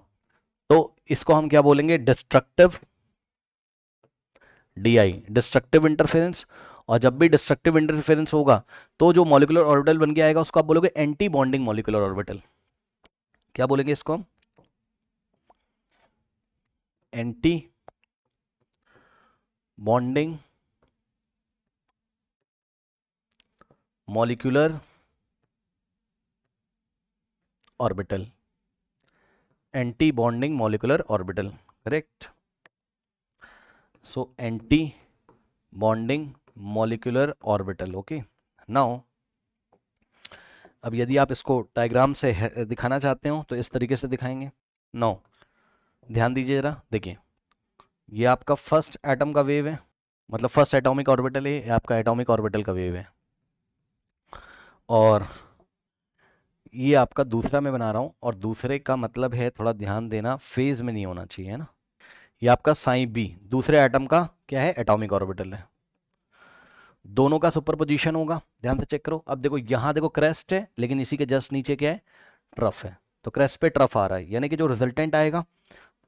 तो इसको हम क्या बोलेंगे? Destructive, DI, destructive interference. और जब भी डिस्ट्रक्टिव इंटरफेरेंस होगा तो जो मॉलिकुलर ऑर्बिटल बन के आएगा उसको आप बोलोगे एंटी बॉन्डिंग मॉलिकुलर ऑर्बिटल। क्या बोलेंगे इसको हम? Anti bonding molecular orbital. Anti bonding molecular orbital, correct. So anti bonding molecular orbital. Okay, now अब यदि आप इसको डायग्राम से दिखाना चाहते हो तो इस तरीके से दिखाएंगे। नाउ ध्यान दीजिए जरा, देखिए ये आपका फर्स्ट एटम का वेव है, मतलब फर्स्ट एटॉमिक ऑर्बिटल है, ये आपका एटॉमिक ऑर्बिटल का वेव है। और ये आपका दूसरा मैं बना रहा हूँ, और दूसरे का मतलब है, थोड़ा ध्यान देना, फेज में नहीं होना चाहिए, है ना। ये आपका साइन बी दूसरे एटम का क्या है? एटॉमिक ऑर्बिटल है। दोनों का सुपर पोजिशन होगा, ध्यान से चेक करो। अब देखो यहाँ देखो क्रेस्ट है, लेकिन इसी के जस्ट नीचे क्या है? ट्रफ है। तो क्रेस्ट पे ट्रफ आ रहा है, यानी कि जो रिजल्टेंट आएगा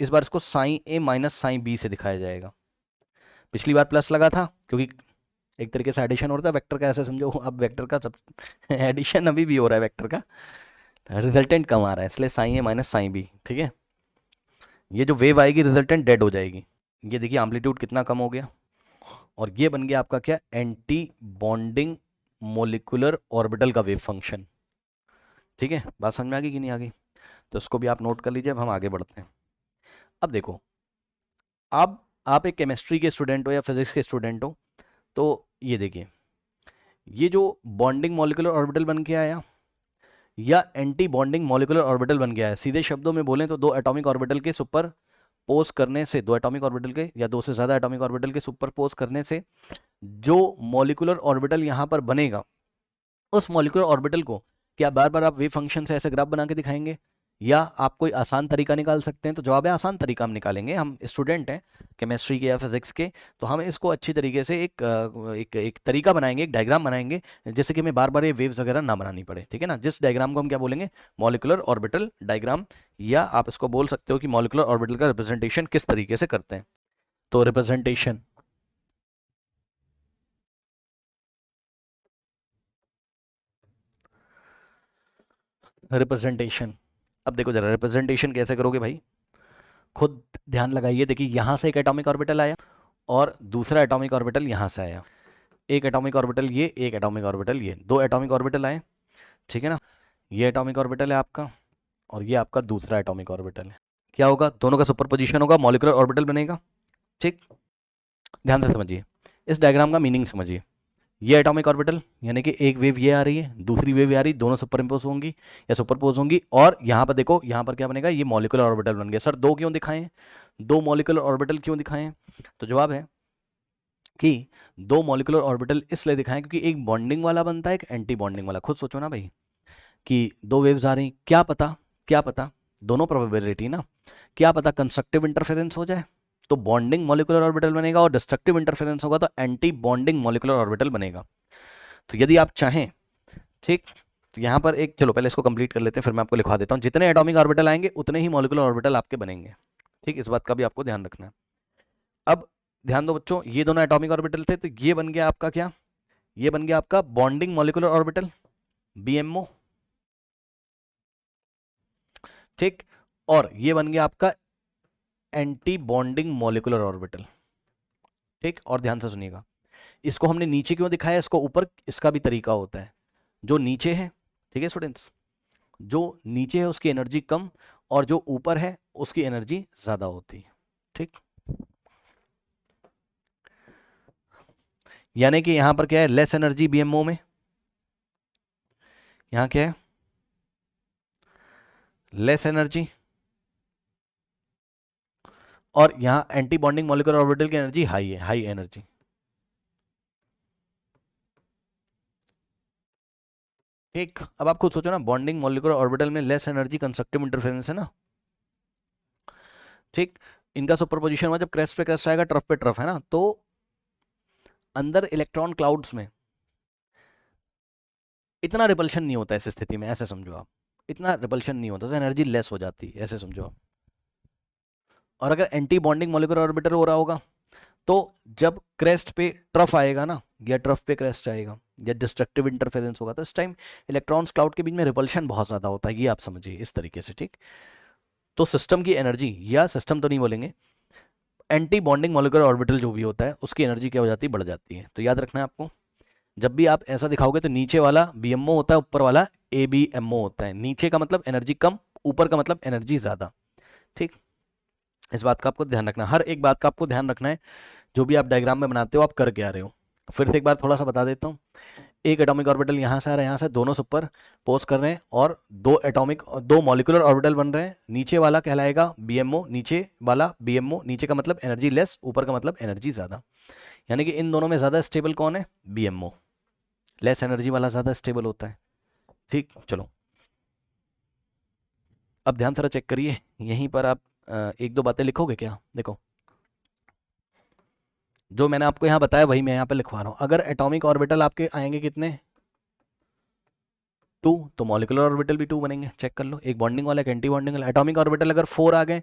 इस बार इसको साइन ए माइनस साइन बी से दिखाया जाएगा। पिछली बार प्लस लगा था क्योंकि एक तरीके से एडिशन हो रहा था वेक्टर का, ऐसे समझो। अब वेक्टर का सब एडिशन अभी भी हो रहा है वेक्टर का, रिजल्टेंट कम आ रहा है, इसलिए साइन ए माइनस साइन बी, ठीक है। ये जो वेव आएगी रिजल्टेंट डेड हो जाएगी। ये देखिए एम्पलीट्यूड कितना कम हो गया, और ये बन गया आपका क्या? एंटी बॉन्डिंग मोलिकुलर ऑर्बिटल का वेव फंक्शन। ठीक है, बात समझ में आ गई कि नहीं आ गई? तो इसको भी आप नोट कर लीजिए। अब हम आगे बढ़ते हैं। अब देखो, अब आप एक केमिस्ट्री के स्टूडेंट हो या फिजिक्स के स्टूडेंट हो, तो ये देखिए, ये जो बॉन्डिंग मॉलिकुलर ऑर्बिटल बन के आया या एंटी बॉन्डिंग मॉलिकुलर ऑर्बिटल बन गया है, सीधे शब्दों में बोलें तो दो एटॉमिक ऑर्बिटल के सुपर पोज करने से, दो एटॉमिक ऑर्बिटल के या दो से ज़्यादा एटॉमिक ऑर्बिटल के सुपर पोज करने से जो मॉलिकुलर ऑर्बिटल यहाँ पर बनेगा, उस मॉलिकुलर ऑर्बिटल को क्या बार बार आप वेव फंक्शन से ऐसे ग्राफ बना के दिखाएंगे, या आप कोई आसान तरीका निकाल सकते हैं? तो जवाब है आसान तरीका हम निकालेंगे। हम स्टूडेंट हैं केमिस्ट्री के या फिजिक्स के, तो हम इसको अच्छी तरीके से एक तरीका बनाएंगे, एक डायग्राम बनाएंगे, जिससे कि हमें बार बार ये वेव्स वगैरह ना बनानी पड़े, ठीक है ना। जिस डायग्राम को हम क्या बोलेंगे? मॉलिकुलर ऑर्बिटल डायग्राम, या आप इसको बोल सकते हो कि मॉलिकुलर ऑर्बिटल का रिप्रेजेंटेशन किस तरीके से करते हैं। तो रिप्रेजेंटेशन, रिप्रेजेंटेशन अब देखो जरा, रिप्रेजेंटेशन कैसे करोगे भाई? खुद ध्यान लगाइए, देखिए यहाँ से एक एटॉमिक ऑर्बिटल आया और दूसरा एटॉमिक ऑर्बिटल यहाँ से आया, एक एटॉमिक ऑर्बिटल ये, एक एटॉमिक ऑर्बिटल ये, दो एटॉमिक ऑर्बिटल आए, ठीक है ना। ये एटॉमिक ऑर्बिटल है आपका और ये आपका दूसरा एटॉमिक ऑर्बिटल है। क्या होगा, दोनों का सुपरपोजिशन होगा, मॉलिक्यूलर ऑर्बिटल बनेगा। ठीक, ध्यान से समझिए, इस डायग्राम का मीनिंग समझिए। ये एटॉमिक ऑर्बिटल यानी कि एक वेव ये आ रही है, दूसरी वेव ये आ रही है, दोनों सुपर इम्पोज होंगी या सुपरपोज होंगी, और यहाँ पर देखो, यहाँ पर क्या बनेगा, ये मॉलिक्यूलर ऑर्बिटल बन गया। सर दो क्यों दिखाएं, दो मॉलिक्यूलर ऑर्बिटल क्यों दिखाएं? तो जवाब है कि दो मॉलिक्यूलर ऑर्बिटल इसलिए दिखाएं क्योंकि एक बॉन्डिंग वाला बनता है, एक एंटी बॉन्डिंग वाला। खुद सोचो ना भाई, कि दो वेव्स आ रही, क्या पता दोनों प्रोबेबिलिटी ना, क्या पता कंस्ट्रक्टिव इंटरफेरेंस हो जाए तो बॉन्डिंग मॉलिक्यूलर ऑर्बिटल बनेगा, और डिस्ट्रक्टिव इंटरफेरेंस होगा तो एंटी बॉन्डिंग मॉलिक्यूलर ऑर्बिटल बनेगा। तो यदि आप चाहें, ठीक, तो यहाँ पर एक, चलो पहले इसको कंप्लीट कर लेते हैं, फिर मैं आपको लिखवा देता हूँ। जितने एटॉमिक ऑर्बिटल आएंगे उतने ही मॉलिक्यूलर ऑर्बिटल आपके बनेंगे। ठीक, इस बात का भी आपको ध्यान रखना है। अब ध्यान दो बच्चों, ये दोनों एटॉमिक ऑर्बिटल थे, तो ये बन गया आपका क्या, ये बन गया आपका बॉन्डिंग मॉलिक्यूलर ऑर्बिटल, BMO। ठीक, और ये बन गया आपका एंटी बॉन्डिंग मॉलिक्यूलर ऑर्बिटल। ठीक, और ध्यान से सुनिएगा, इसको हमने नीचे क्यों दिखाया, इसको ऊपर, इसका भी तरीका होता है। जो नीचे है, ठीक है स्टूडेंट्स, जो नीचे है उसकी एनर्जी कम और जो ऊपर है उसकी एनर्जी ज्यादा होती है। ठीक, यानी कि यहां पर क्या है, लेस एनर्जी BMO में, यहां क्या है, लेस एनर्जी, और यहां एंटी बॉन्डिंग मॉलिक्यूलर ऑर्बिटल की एनर्जी हाई है, हाई एनर्जी। ठीक, अब आप खुद सोचो ना, बॉन्डिंग मॉलिक्यूलर ऑर्बिटल में लेस एनर्जी, कंस्ट्रक्टिव इंटरफेरेंस है ना। ठीक, इनका सुपरपोजिशन हुआ, जब क्रेस्ट पे क्रेस्ट आएगा, ट्रफ पे ट्रफ, है ना, तो अंदर इलेक्ट्रॉन क्लाउड्स में इतना रिपल्शन नहीं होता इस स्थिति में, ऐसे समझो आप, इतना रिपल्शन नहीं होता, तो एनर्जी लेस हो जाती है, ऐसे समझो आप। और अगर एंटी बॉन्डिंग मॉलिक्यूलर ऑर्बिटल हो रहा होगा तो जब क्रेस्ट पे ट्रफ आएगा ना, या ट्रफ पे क्रेस्ट आएगा, या डिस्ट्रक्टिव इंटरफेरेंस होगा, तो इस टाइम इलेक्ट्रॉन्स क्लाउड के बीच में रिपल्शन बहुत ज़्यादा होता है, ये आप समझिए इस तरीके से। ठीक, तो सिस्टम की एनर्जी, या सिस्टम तो नहीं बोलेंगे, एंटी बॉन्डिंग मॉलिक्यूलर ऑर्बिटल जो भी होता है उसकी एनर्जी क्या हो जाती है, बढ़ जाती है। तो याद रखना है आपको, जब भी आप ऐसा दिखाओगे तो नीचे वाला BMO होता है, ऊपर वाला ABMO होता है। नीचे का मतलब एनर्जी कम, ऊपर का मतलब एनर्जी ज़्यादा। ठीक, इस बात का आपको ध्यान रखना, हर एक बात का आपको ध्यान रखना है, जो भी आप डायग्राम में बनाते हो आप कर क्या रहे हो। फिर से एक बार थोड़ा सा बता देता हूँ, एक एटॉमिक ऑर्बिटल यहाँ से आ रहा है, यहाँ से दोनों सुपर पोज कर रहे हैं, और दो मॉलिक्यूलर ऑर्बिटल बन रहे हैं। नीचे वाला कहलाएगा BMO, नीचे वाला BMO, नीचे का मतलब एनर्जी लेस, ऊपर का मतलब एनर्जी ज़्यादा। यानी कि इन दोनों में ज़्यादा स्टेबल कौन है, BMO, लेस एनर्जी वाला ज़्यादा स्टेबल होता है। ठीक, चलो अब ध्यान से चेक करिए, यहीं पर आप एक दो बातें लिखोगे क्या, देखो जो मैंने आपको यहाँ बताया वही मैं यहाँ पे लिखवा रहा हूँ। अगर एटॉमिक ऑर्बिटल आपके आएंगे कितने, 2, तो मॉलिक्यूलर ऑर्बिटल भी 2 बनेंगे, चेक कर लो, एक बॉन्डिंग वाला, एक एंटी बॉन्डिंग वाला। एटॉमिक ऑर्बिटल अगर 4 आ गए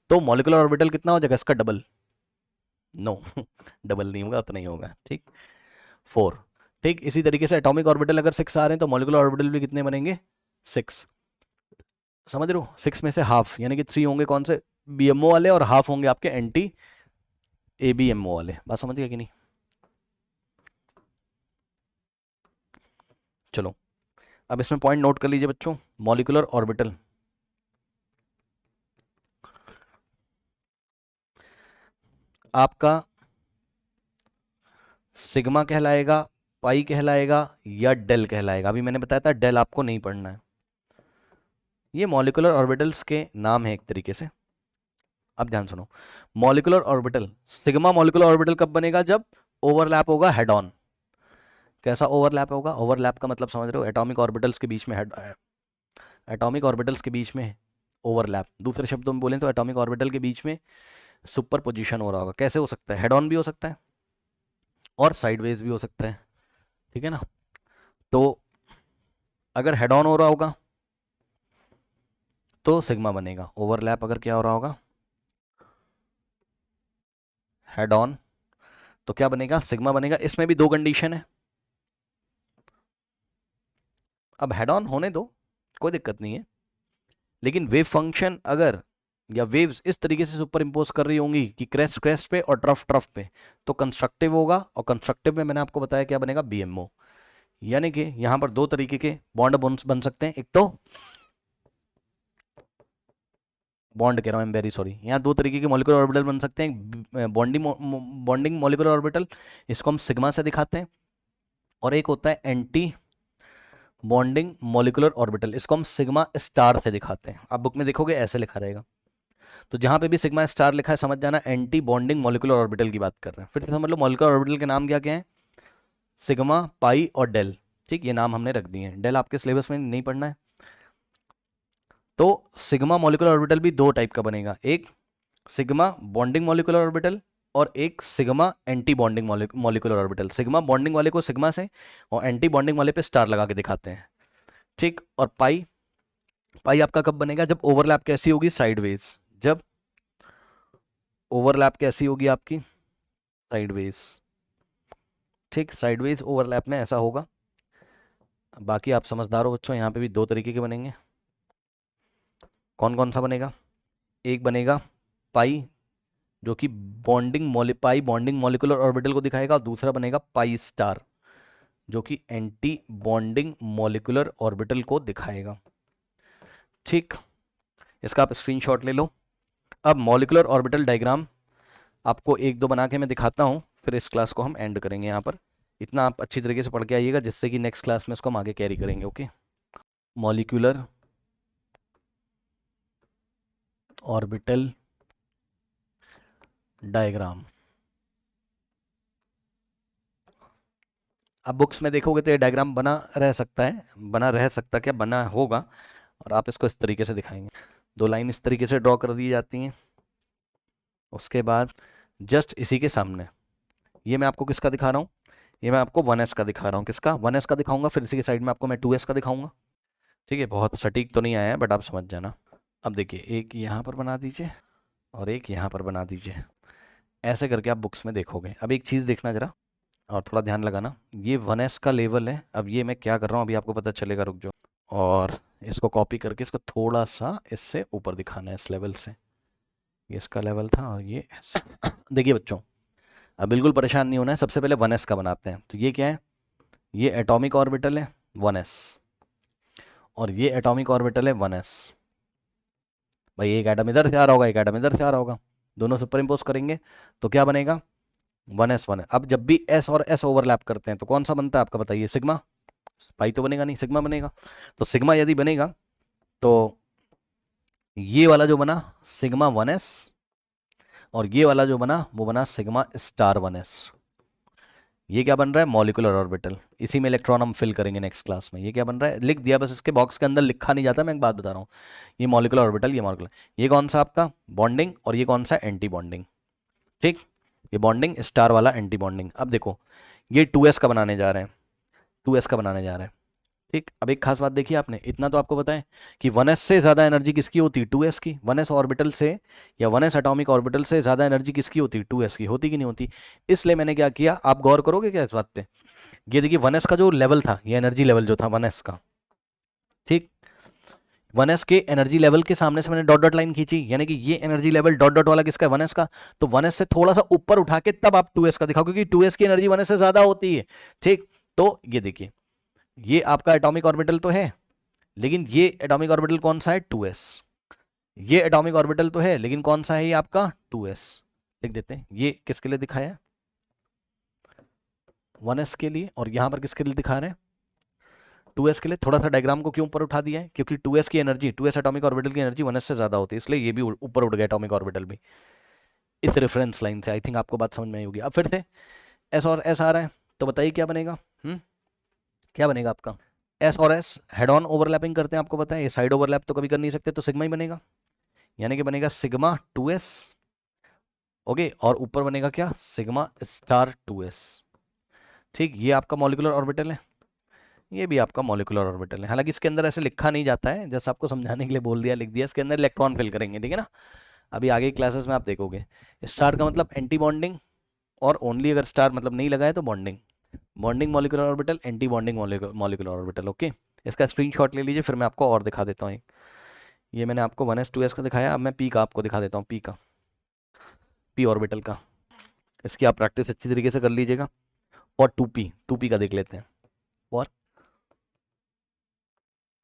तो मॉलिक्यूलर ऑर्बिटल कितना हो जाएगा, इसका डबल, नो डबल नहीं होगा, उतना ही होगा। ठीक, 4। ठीक, इसी तरीके से एटॉमिक ऑर्बिटल अगर 6 आ रहे हैं तो मॉलिक्यूलर ऑर्बिटल भी कितने बनेंगे, 6। समझ रहे हो, 6 में से हाफ यानी कि 3 होंगे कौन से, BMO वाले, और हाफ होंगे आपके एंटी ABMO वाले। बात समझ गया कि नहीं? चलो अब इसमें पॉइंट नोट कर लीजिए बच्चों, मॉलिक्यूलर ऑर्बिटल, आपका सिग्मा कहलाएगा, पाई कहलाएगा, या डेल कहलाएगा। अभी मैंने बताया था डेल आपको नहीं पढ़ना है, ये मॉलिक्यूलर ऑर्बिटल्स के नाम है एक तरीके से। अब ध्यान सुनो, molecular orbital, sigma molecular orbital कब बनेगा, जब ओवरलैप होगा हेड ऑन। कैसा ओवरलैप होगा, ओवरलैप का मतलब समझ रहे हो, एटॉमिक ऑर्बिटल्स के बीच में एटॉमिक ऑर्बिटल्स के बीच में ओवरलैप, दूसरे शब्दों में बोलें तो एटॉमिक ऑर्बिटल के बीच में सुपर पोजिशन हो रहा होगा। कैसे हो सकता है, हेड ऑन भी हो सकता है और साइडवेज भी हो सकता है, ठीक है ना। तो अगर हेड ऑन हो रहा होगा तो सिग्मा बनेगा, ओवरलैप अगर क्या हो रहा होगा, हेड ऑन, तो क्या बनेगा, सिग्मा बनेगा। इसमें भी दो कंडीशन है, अब हेड ऑन होने दो, कोई दिक्कत नहीं है, लेकिन वेव फंक्शन अगर या वेव्स इस तरीके से सुपर इम्पोज कर रही होंगी कि क्रेस्ट क्रेस्ट पे और ट्रफ ट्रफ पे, तो कंस्ट्रक्टिव होगा, और कंस्ट्रक्टिव में मैंने आपको बताया क्या बनेगा, बीएमओ। यानी कि यहाँ पर दो तरीके के बॉन्ड बन सकते हैं। एक तो बॉन्ड कह रहा हूँ, वेरी सॉरी, यहाँ दो तरीके के मॉलिक्यूलर ऑर्बिटल बन सकते हैं, बॉन्डिंग मॉलिक्यूलर ऑर्बिटल, इसको हम सिग्मा से दिखाते हैं, और एक होता है एंटी बॉन्डिंग मॉलिक्यूलर ऑर्बिटल, इसको हम सिग्मा स्टार से दिखाते हैं। आप बुक में देखोगे ऐसे लिखा रहेगा, तो जहां पे भी सिग्मा स्टार लिखा है समझ जाना एंटी बॉन्डिंग मॉलिक्यूलर ऑर्बिटल की बात कर रहे हैं। फिर से समझ लो मॉलिक्यूलर ऑर्बिटल के नाम क्या क्या हैं, सिग्मा, पाई और डेल। ठीक, ये नाम हमने रख दिए हैं, डेल आपके सिलेबस में नहीं पढ़ना है। तो सिग्मा मॉलिक्यूलर ऑर्बिटल भी दो टाइप का बनेगा, एक सिग्मा बॉन्डिंग मॉलिक्यूलर ऑर्बिटल और एक sigma anti bonding molecular orbital. Sigma bonding वाले को सिग्मा से और एंटी बॉन्डिंग वाले पे स्टार लगा के दिखाते हैं। ठीक, और पाई, पाई आपका कब बनेगा, जब ओवरलैप कैसी होगी, साइडवेज, जब ओवरलैप कैसी होगी आपकी, साइडवेज। ठीक, साइडवेज ओवरलैप में ऐसा होगा। बाकी आप समझदार हो बच्चों, यहाँ पे भी दो तरीके के बनेंगे। कौन कौन सा बनेगा, एक बनेगा पाई जो कि पाई बॉन्डिंग मॉलिक्यूलर ऑर्बिटल को दिखाएगा, और दूसरा बनेगा पाई स्टार जो कि एंटी बॉन्डिंग मॉलिक्यूलर ऑर्बिटल को दिखाएगा। ठीक, इसका आप स्क्रीनशॉट ले लो। अब मॉलिक्यूलर ऑर्बिटल डायग्राम आपको एक दो बना के मैं दिखाता हूँ, फिर इस क्लास को हम एंड करेंगे यहाँ पर। इतना आप अच्छी तरीके से पढ़ के आइएगा जिससे कि नेक्स्ट क्लास में इसको हम आगे कैरी करेंगे। ओके, मॉलिक्यूलर ऑर्बिटल डायग्राम, अब बुक्स में देखोगे तो ये डायग्राम बना रह सकता है, बना रह सकता क्या, बना होगा, और आप इसको इस तरीके से दिखाएंगे। दो लाइन इस तरीके से ड्रॉ कर दी जाती हैं। उसके बाद जस्ट इसी के सामने, ये मैं आपको किसका दिखा रहा हूँ, ये मैं आपको 1s का दिखा रहा हूँ। किसका, 1s का दिखाऊंगा, फिर इसी के साइड में आपको मैं 2s का दिखाऊंगा। ठीक है, बहुत सटीक तो नहीं आया है बट आप समझ जाना। अब देखिए, एक यहाँ पर बना दीजिए और एक यहाँ पर बना दीजिए, ऐसे करके आप बुक्स में देखोगे। अब एक चीज़ देखना ज़रा और थोड़ा ध्यान लगाना, ये 1s का लेवल है। अब ये मैं क्या कर रहा हूँ अभी आपको पता चलेगा, रुक जाओ। और इसको कॉपी करके इसको थोड़ा सा इससे ऊपर दिखाना है, इस लेवल से। ये इसका लेवल था और ये देखिए बच्चों, अब बिल्कुल परेशान नहीं होना है। सबसे पहले 1s का बनाते हैं। तो ये क्या है, ये एटॉमिक ऑर्बिटल है 1s, और ये एटॉमिक ऑर्बिटल है 1s। भाई एक एटम इधर से आ रहा होगा, एक एटम इधर से आ रहा होगा, दोनों सुपर इम्पोज करेंगे तो क्या बनेगा, 1s 1s। अब जब भी s और s ओवरलैप करते हैं तो कौन सा बनता है आपका बताइए, सिग्मा। पाई तो बनेगा नहीं, सिग्मा बनेगा। तो सिग्मा यदि बनेगा तो ये वाला जो बना सिग्मा 1s, और ये वाला जो बना वो बना सिग्मा स्टार 1s। ये क्या बन रहा है, मॉलिक्यूलर ऑर्बिटल। इसी में इलेक्ट्रॉन हम फिल करेंगे नेक्स्ट क्लास में। ये क्या बन रहा है, लिख दिया बस, इसके बॉक्स के अंदर लिखा नहीं जाता, मैं एक बात बता रहा हूँ। ये मॉलिक्यूलर ऑर्बिटल, ये मॉलिक्यूलर, ये कौन सा आपका बॉन्डिंग, और ये कौन सा एंटी बॉन्डिंग। ठीक, ये बॉन्डिंग स्टार वाला एंटी बॉन्डिंग। अब देखो ये 2s का बनाने जा रहे हैं, 2s का बनाने जा रहे हैं। ठीक, अब एक खास बात देखिए आपने, इतना तो आपको पता है कि 1s से ज़्यादा एनर्जी किसकी होती है, 2s की। 1s ऑर्बिटल से या 1s एटॉमिक ऑर्बिटल से ज़्यादा एनर्जी किसकी होती है, 2s की। होती कि नहीं होती। इसलिए मैंने क्या किया, आप गौर करोगे क्या इस बात पे। ये देखिए 1s का जो लेवल था, ये एनर्जी लेवल जो था 1s का, ठीक, 1s के एनर्जी लेवल के सामने से मैंने डॉट डॉट लाइन खींची, यानी कि ये एनर्जी लेवल डॉट डॉट वाला किसका है, 1s का। तो 1s से थोड़ा सा ऊपर उठा के तब आप 2s का दिखाओ, क्योंकि 2s की एनर्जी 1s से ज़्यादा होती है। ठीक, तो ये देखिए, ये आपका एटॉमिक ऑर्बिटल तो है, लेकिन ये एटॉमिक ऑर्बिटल कौन सा है, 2s। ये एटॉमिक ऑर्बिटल तो है, लेकिन कौन सा है ये आपका, 2s। लिख देते हैं, ये किसके लिए दिखाया, 1s के लिए, और यहां पर किसके लिए दिखा रहे हैं, 2s के लिए। थोड़ा सा डायग्राम को क्यों ऊपर उठा दिया है, क्योंकि 2s की एनर्जी, 2s एटॉमिक ऑर्बिटल की एनर्जी 1s से ज्यादा होती है, इसलिए ये भी ऊपर उठ गया एटॉमिक ऑर्बिटल भी, इस रेफरेंस लाइन से। आई थिंक आपको बात समझ में आई होगी। अब फिर से s और s आ रहा है, तो बताइए क्या बनेगा, क्या बनेगा आपका, s और s हेड ऑन ओवरलैपिंग करते हैं, आपको पता है। ये साइड ओवरलैप तो कभी कर नहीं सकते, तो सिग्मा ही बनेगा, यानी कि बनेगा सिग्मा 2s। ओके, और ऊपर बनेगा क्या, सिग्मा स्टार 2s। ठीक, ये आपका मॉलिक्यूलर ऑर्बिटल है, ये भी आपका मॉलिक्यूलर ऑर्बिटल है। हालांकि इसके अंदर ऐसे लिखा नहीं जाता है, जैसे आपको समझाने के लिए बोल दिया, लिख दिया। इसके अंदर इलेक्ट्रॉन फिल करेंगे, ठीक है ना। अभी आगे क्लासेस में आप देखोगे। स्टार का मतलब एंटी बॉन्डिंग, और ओनली अगर स्टार मतलब नहीं लगा है तो bonding. Bonding molecular orbital, anti bonding molecular orbital. Okay, इसका स्क्रीनशॉट ले लीजिए, फिर मैं आपको और दिखा देता हूँ। ये मैंने आपको 1s 2s का दिखाया, अब मैं पी का आपको दिखा देता हूँ, पी का, पी ऑर्बिटल का। इसकी आप प्रैक्टिस अच्छी तरीके से कर लीजिएगा। और 2p का देख लेते हैं। और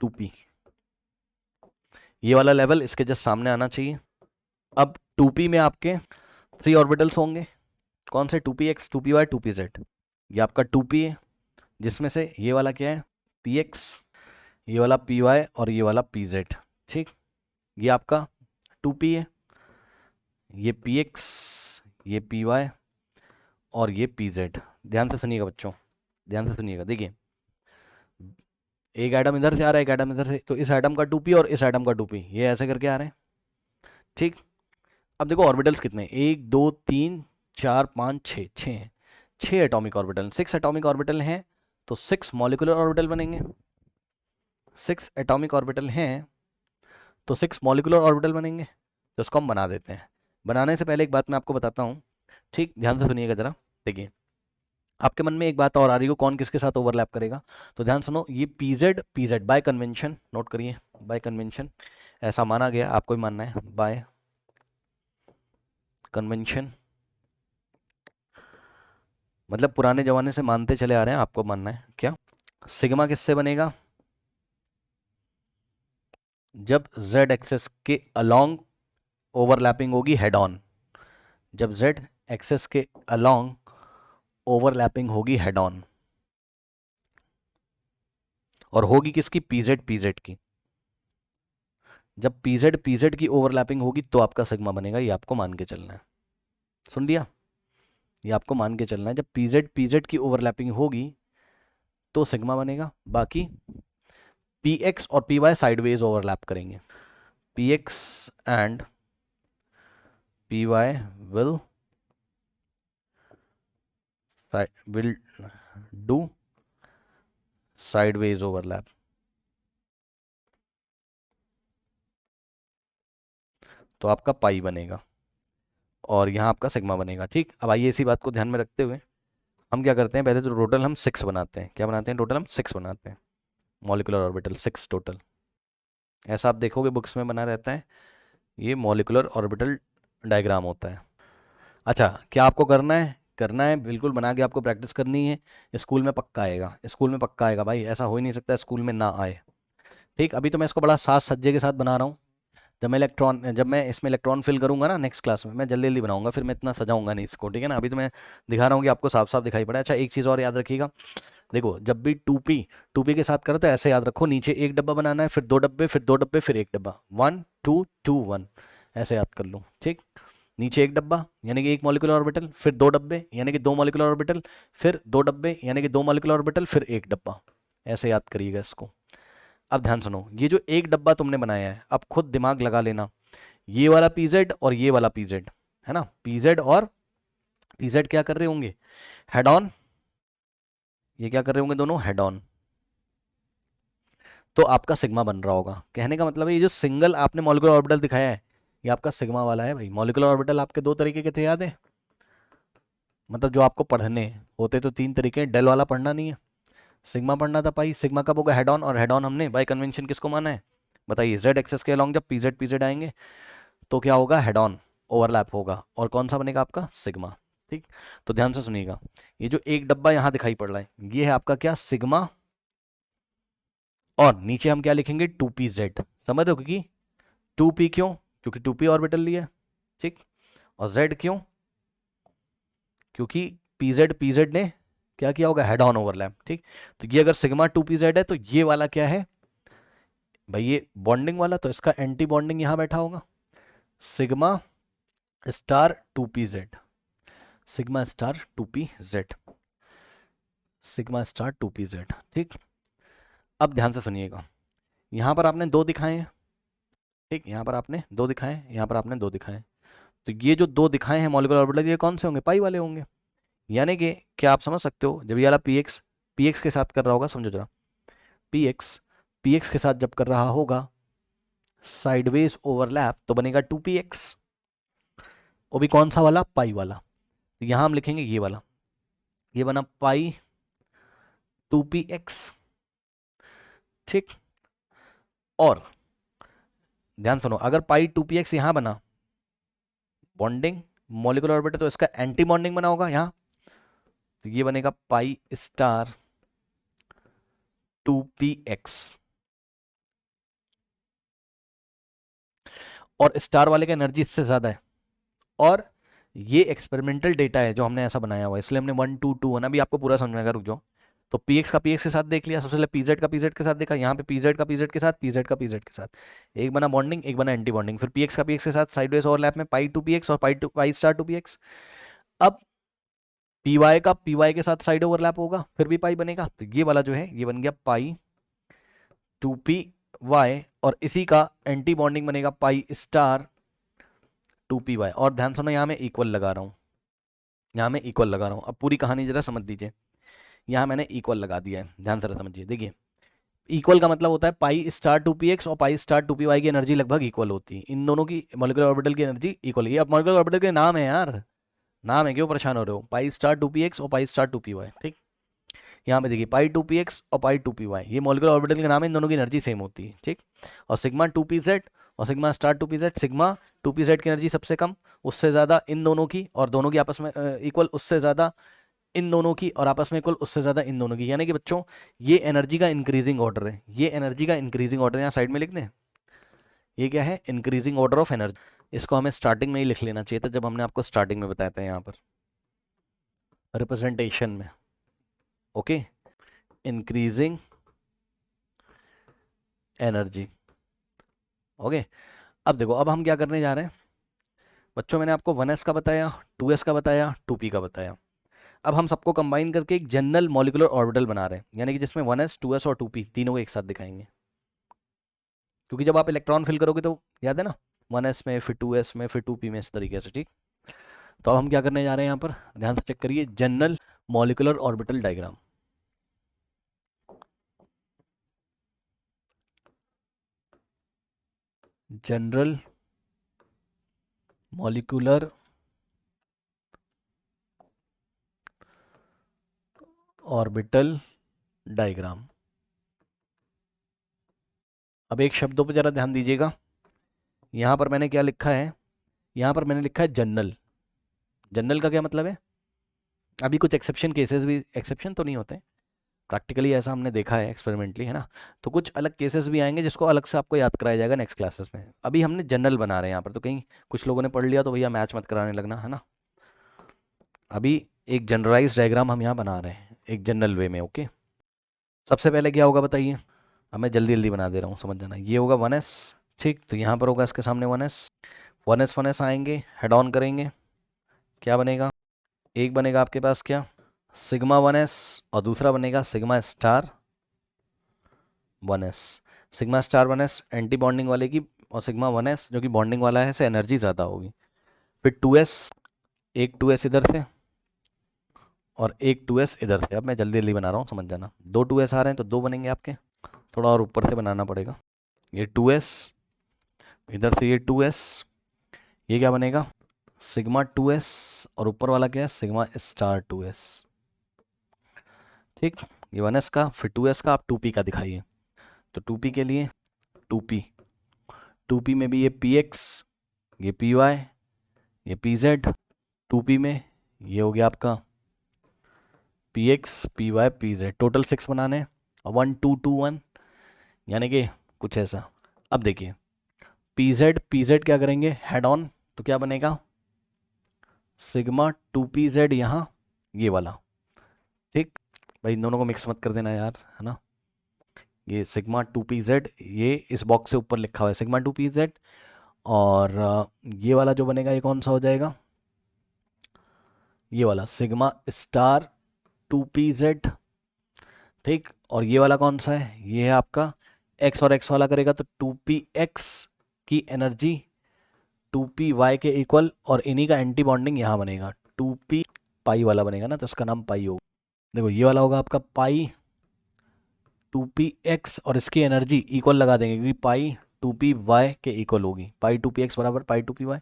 2p, ये वाला लेवल इसके जस्ट सामने आना चाहिए। अब 2p में आपके 3 ऑर्बिटल्स होंगे। कौन से? 2px, 2py, 2pz। ये आपका 2p है, जिसमें से ये वाला क्या है? px, ये वाला py और ये वाला pz। ठीक, ये आपका 2p है, ये px, ये py और ये pz। ध्यान से सुनिएगा बच्चों, ध्यान से सुनिएगा। देखिए, एक एटम इधर से आ रहा है, एक एटम इधर से, तो इस एटम का 2p और इस एटम का 2p, ये ऐसे करके आ रहे हैं। ठीक, अब देखो ऑर्बिटल्स कितने, 1 2 3 4 5 6, 6 हैं। 6 एटॉमिक ऑर्बिटल, 6 एटॉमिक ऑर्बिटल हैं, तो 6 मॉलिक्यूलर ऑर्बिटल बनेंगे। 6 एटॉमिक ऑर्बिटल हैं तो 6 मॉलिक्यूलर ऑर्बिटल बनेंगे। तो इसको हम बना देते हैं। बनाने से पहले एक बात मैं आपको बताता हूँ, ठीक, ध्यान से सुनिएगा जरा। देखिए, आपके मन में एक बात और आ रही हो, कौन किसके साथ ओवरलैप करेगा, तो ध्यान सुनो। ये पीजेड बाय कन्वेंशन, नोट करिए, बाय कन्वेंशन ऐसा माना गया, आपको भी मानना है, बाय कन्वेंशन, मतलब पुराने जमाने से मानते चले आ रहे हैं, आपको मानना है क्या? सिग्मा किससे बनेगा? जब z एक्सेस के अलोंग ओवरलैपिंग होगी हेड ऑन, जब z एक्सेस के अलोंग ओवरलैपिंग होगी हेड ऑन, और होगी किसकी? pz की। जब pz की ओवरलैपिंग होगी तो आपका सिग्मा बनेगा, ये आपको मान के चलना है। सुन लिया? ये आपको मान के चलना है, जब pz की ओवरलैपिंग होगी तो सिग्मा बनेगा। बाकी px और py साइडवेज ओवरलैप करेंगे, px and py will do sideways overlap। तो आपका पाई बनेगा और यहाँ आपका सिग्मा बनेगा। ठीक, अब आइए इसी बात को ध्यान में रखते हुए हम क्या करते हैं, पहले तो टोटल हम 6 बनाते हैं। क्या बनाते हैं? टोटल हम 6 बनाते हैं, मॉलिक्यूलर ऑर्बिटल 6 टोटल। ऐसा आप देखोगे बुक्स में बना रहता है, ये मॉलिक्यूलर ऑर्बिटल डायग्राम होता है। अच्छा, क्या आपको करना है? करना है, बिल्कुल बना के आपको प्रैक्टिस करनी है। स्कूल में पक्का आएगा, स्कूल में पक्का आएगा भाई, ऐसा हो ही नहीं सकता स्कूल में ना आए। ठीक, अभी तो मैं इसको बड़ा साज सज्जे के साथ बना रहा हूँ। जब मैं इसमें इलेक्ट्रॉन फिल करूंगा ना नेक्स्ट क्लास में, मैं जल्दी जल्दी बनाऊंगा, फिर मैं इतना सजाऊंगा नहीं इसको। ठीक है ना, अभी तो मैं दिखा रहा हूँ कि आपको साफ साफ दिखाई पड़ा। अच्छा, एक चीज़ और याद रखिएगा, देखो जब भी 2p के साथ करो तो ऐसे याद रखो, नीचे एक डब्बा बनाना है, फिर 2 डब्बे, फिर 2 डब्बे, फिर एक डब्बा, 1 2 2 1, ऐसे याद कर लो। ठीक, नीचे एक डब्बा यानी कि 1 मॉलिक्यूलर ऑर्बिटल, फिर 2 डब्बे यानी कि 2 मॉलिक्यूलर ऑर्बिटल, फिर 2 डब्बे यानी कि 2 मॉलिक्यूलर ऑर्बिटल, फिर एक डब्बा, ऐसे याद करिएगा इसको। अब ध्यान सुनो, ये जो एक डब्बा तुमने बनाया है, अब खुद दिमाग लगा लेना, ये वाला pz और ये वाला pz है ना, pz और pz क्या कर रहे होंगे? Head on. ये क्या कर रहे होंगे? दोनों हेड ऑन। तो आपका सिग्मा बन रहा होगा। कहने का मतलब है, ये जो सिंगल आपने मॉलिक्यूलर ऑर्बिटल दिखाया है, ये आपका सिग्मा वाला है भाई। मॉलिक्यूलर ऑर्बिटल आपके 2 तरीके के थे, याद है? मतलब जो आपको पढ़ने होते तो 3 तरीके, डेल वाला पढ़ना नहीं है, सिग्मा पढ़ना था भाई। सिग्मा कब होगा? हेड ऑन, और हेड ऑन हमने बाय कन्वेंशन किसको माना है? बताइए, जेड एक्सेस के अलॉन्ग जब pz आएंगे तो क्या होगा? हेड ऑन ओवरलैप होगा, और कौन सा बनेगा? आपका सिग्मा। ठीक, तो ध्यान से सुनिएगा, ये जो एक डब्बा यहाँ दिखाई पड़ रहा है, ये है आपका क्या? सिग्मा। और नीचे हम क्या लिखेंगे? 2pz। समझ रहे हो? क्योंकि 2p क्यों? क्योंकि 2p ऑर्बिटल लिया। ठीक, और z क्यों? क्योंकि pz ने क्या किया होगा? Head on overlap. ठीक, तो ये अगर सिग्मा 2pz है तो ये वाला क्या है भाई? ये बॉन्डिंग वाला, तो इसका एंटी बॉन्डिंग यहाँ बैठा होगा, sigma star 2pz, sigma star 2pz, sigma star 2pz। ठीक, अब ध्यान से सुनिएगा, यहाँ पर आपने 2 दिखाए हैं। ठीक, यहाँ पर आपने 2 दिखाए, यहाँ पर आपने 2 दिखाए, तो ये जो 2 दिखाए हैं मॉलिक्यूलर ऑर्बिटल, ये कौन से होंगे? पाई वाले होंगे। यानी कि क्या आप समझ सकते हो, जब ये वाला px के साथ कर रहा होगा, समझो जरा, px के साथ जब कर रहा होगा साइडवेज ओवरलैप, तो बनेगा 2px, वो भी कौन सा वाला? पाई वाला। तो यहाँ हम लिखेंगे ये वाला, ये बना पाई 2px। ठीक, और ध्यान सुनो, अगर पाई 2px यहाँ बना बॉन्डिंग मॉलिक्यूलर ऑर्बिटल, तो इसका एंटी बॉन्डिंग बना होगा यहाँ, तो ये बनेगा पाई स्टार 2px। और स्टार वाले का एनर्जी इससे ज़्यादा है, और ये एक्सपेरिमेंटल डेटा है जो हमने ऐसा बनाया हुआ है, इसलिए हमने 1 2 2 है ना, अभी आपको पूरा समझ में आएगा, रुक जाओ। तो px का px के साथ देख लिया, सबसे पहले pz का pz के साथ देखा, यहाँ पे pz का pz के साथ, pz का pz के साथ, एक बना बॉन्डिंग, एक बना एंटी बॉन्डिंग। फिर px का px के साथ साइडवेज ओवरलैप में पाई 2px और पाई स्टार 2px। अब py का py के साथ साइड ओवरलैप होगा, फिर भी पाई बनेगा, तो ये वाला जो है ये बन गया पाई 2py, और इसी का एंटी बॉन्डिंग बनेगा पाई स्टार 2py। और ध्यान सुनो, यहाँ मैं इक्वल लगा रहा हूँ, यहाँ मैं इक्वल लगा रहा हूँ। अब पूरी कहानी जरा समझ लीजिए, यहाँ मैंने इक्वल लगा दिया है, ध्यान से समझिए। देखिए, इक्वल का मतलब होता है पाई स्टार 2px और पाई स्टार 2py की एनर्जी लगभग इक्वल होती है, इन दोनों की मॉलिक्यूलर ऑर्बिटल की एनर्जी इक्वल है। अब मॉलिक्यूलर ऑर्बिटल के नाम है यार, नाम है, क्यों परेशान हो रहे हो, पाई स्टार 2px और पाई स्टार 2py, ठीक। यहाँ पे देखिए पाई 2px और पाई 2py, ये मॉलिक्यूलर ऑर्बिटल के नाम है, इन दोनों की एनर्जी सेम होती है, ठीक। और सिग्मा 2pz और sigma star 2pz, sigma 2pz की एनर्जी सबसे कम, उससे ज़्यादा इन दोनों की, और दोनों की आपस में इक्वल, उससे ज़्यादा इन दोनों की, और आपस में इक्वल, उससे ज़्यादा इन दोनों की। यानी कि बच्चों ये एनर्जी का इंक्रीजिंग ऑर्डर है, ये एनर्जी का इंक्रीजिंग ऑर्डर यहाँ साइड में लिख दें, ये क्या है, इंक्रीजिंग ऑर्डर ऑफ एनर्जी। इसको हमें स्टार्टिंग में ही लिख लेना चाहिए था, जब हमने आपको स्टार्टिंग में बताया था यहाँ पर रिप्रेजेंटेशन में, ओके, इंक्रीजिंग एनर्जी, ओके। अब देखो, अब हम क्या करने जा रहे हैं बच्चों, मैंने आपको 1s का बताया, 2s का बताया, 2p का बताया। अब हम सबको कंबाइन करके एक जनरल मॉलिक्यूलर ऑर्बिटल बना रहे हैं, यानी कि जिसमें 1s 2s और 2p तीनों को एक साथ दिखाएंगे, क्योंकि जब आप इलेक्ट्रॉन फिल करोगे तो याद है ना, 1s में, फिर 2s में, फिर 2p में, इस तरीके से, ठीक। तो अब हम क्या करने जा रहे हैं यहाँ पर, ध्यान से चेक करिए, general molecular orbital diagram. General molecular orbital diagram. अब एक शब्दों पर जरा ध्यान दीजिएगा, यहाँ पर मैंने क्या लिखा है, यहाँ पर मैंने लिखा है जनरल। जनरल का क्या मतलब है, अभी कुछ एक्सेप्शन केसेस भी, एक्सेप्शन तो नहीं होते, प्रैक्टिकली ऐसा हमने देखा है एक्सपेरिमेंटली, है ना, तो कुछ अलग केसेस भी आएंगे जिसको अलग से आपको याद कराया जाएगा नेक्स्ट क्लासेस में। अभी हमने जनरल बना रहे हैं यहाँ पर, तो कहीं कुछ लोगों ने पढ़ लिया तो भैया मैच मत कराने लगना, है ना। अभी एक जनरलाइज डायग्राम हम यहाँ बना रहे हैं एक जनरल वे में, ओके। सबसे पहले क्या होगा बताइए, अब मैं जल्दी जल्दी बना दे रहा हूँ, समझ जाना। ये होगा 1s, ठीक, तो यहाँ पर होगा इसके सामने 1s आएंगे, हेड ऑन करेंगे, क्या बनेगा, एक बनेगा आपके पास क्या, सिग्मा 1s, और दूसरा बनेगा sigma star 1s। Sigma star 1s anti bonding वाले की, और सिग्मा 1s जो कि बॉन्डिंग वाला है से एनर्जी ज़्यादा होगी। फिर 2s, एक 2s इधर से और एक 2s इधर से। अब मैं जल्दी जल्दी बना रहा हूँ, समझ जाना, दो 2s आ रहे हैं तो दो बनेंगे आपके, थोड़ा और ऊपर से बनाना पड़ेगा। ये 2s इधर से, ये 2s, ये क्या बनेगा, सिग्मा 2s, और ऊपर वाला क्या है, सिग्मा स्टार 2s, ठीक। ये 1s का, फिर 2s का, आप 2p का दिखाइए। तो 2p के लिए 2p, 2p में भी ये px, ये py, ये pz, 2p में ये हो गया आपका px py pz, टोटल 6 बनाने हैं, और 1 2 2 1, यानी कि कुछ ऐसा। अब देखिए pz क्या करेंगे, हेड ऑन, तो क्या बनेगा, सिग्मा 2pz यहाँ, ये वाला, ठीक। भाई इन दोनों को मिक्स मत कर देना यार, है ना। ये सिग्मा 2pz, ये इस बॉक्स से ऊपर लिखा हुआ है सिग्मा 2pz, और ये वाला जो बनेगा ये कौन सा हो जाएगा, ये वाला सिग्मा स्टार 2pz, ठीक। और ये वाला कौन सा है, ये है आपका x, और x वाला करेगा तो 2px की एनर्जी 2py के इक्वल, और इन्हीं का एंटी बॉन्डिंग यहाँ बनेगा 2p पाई वाला बनेगा ना, तो इसका नाम पाई होगा। देखो ये वाला होगा आपका पाई 2px, और इसकी एनर्जी इक्वल लगा देंगे क्योंकि पाई 2py के इक्वल होगी, पाई 2px बराबर पाई 2py,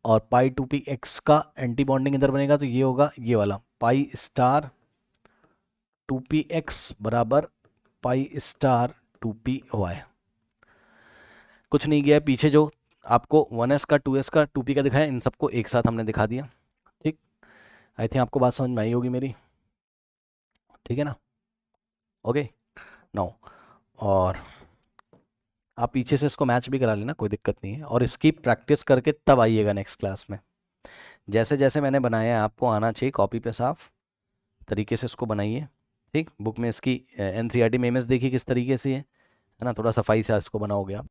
और पाई 2px का एंटी बॉन्डिंग इधर बनेगा, तो ये होगा ये वाला पाई स्टार 2px बराबर पाई स्टार 2py। कुछ नहीं किया है, पीछे जो आपको 1s का 2s का 2p का दिखाया, इन सबको एक साथ हमने दिखा दिया। ठीक, आई थिंक आपको बात समझ में आई होगी मेरी, ठीक है ना। ओके, नाउ और आप पीछे से इसको मैच भी करा लेना, कोई दिक्कत नहीं है, और इसकी प्रैक्टिस करके तब आइएगा नेक्स्ट क्लास में। जैसे जैसे मैंने बनाया है आपको आना चाहिए, कॉपी पे साफ तरीके से इसको बनाइए। ठीक, बुक में इसकी एनसीईआरटी में इमेज देखिए किस तरीके से है ना, थोड़ा सफाई से इसको बनाओगे आप।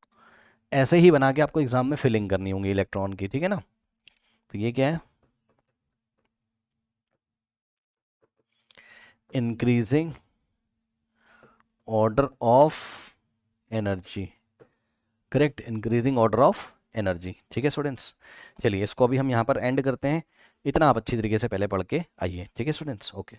ऐसे ही बना के आपको एग्जाम में फिलिंग करनी होंगी इलेक्ट्रॉन की, ठीक है ना। तो ये क्या है, increasing order of energy, correct, increasing order of energy. ठीक है स्टूडेंट्स, चलिए इसको अभी हम यहाँ पर एंड करते हैं। इतना आप अच्छी तरीके से पहले पढ़ के आइए, ठीक है स्टूडेंट्स, ओके।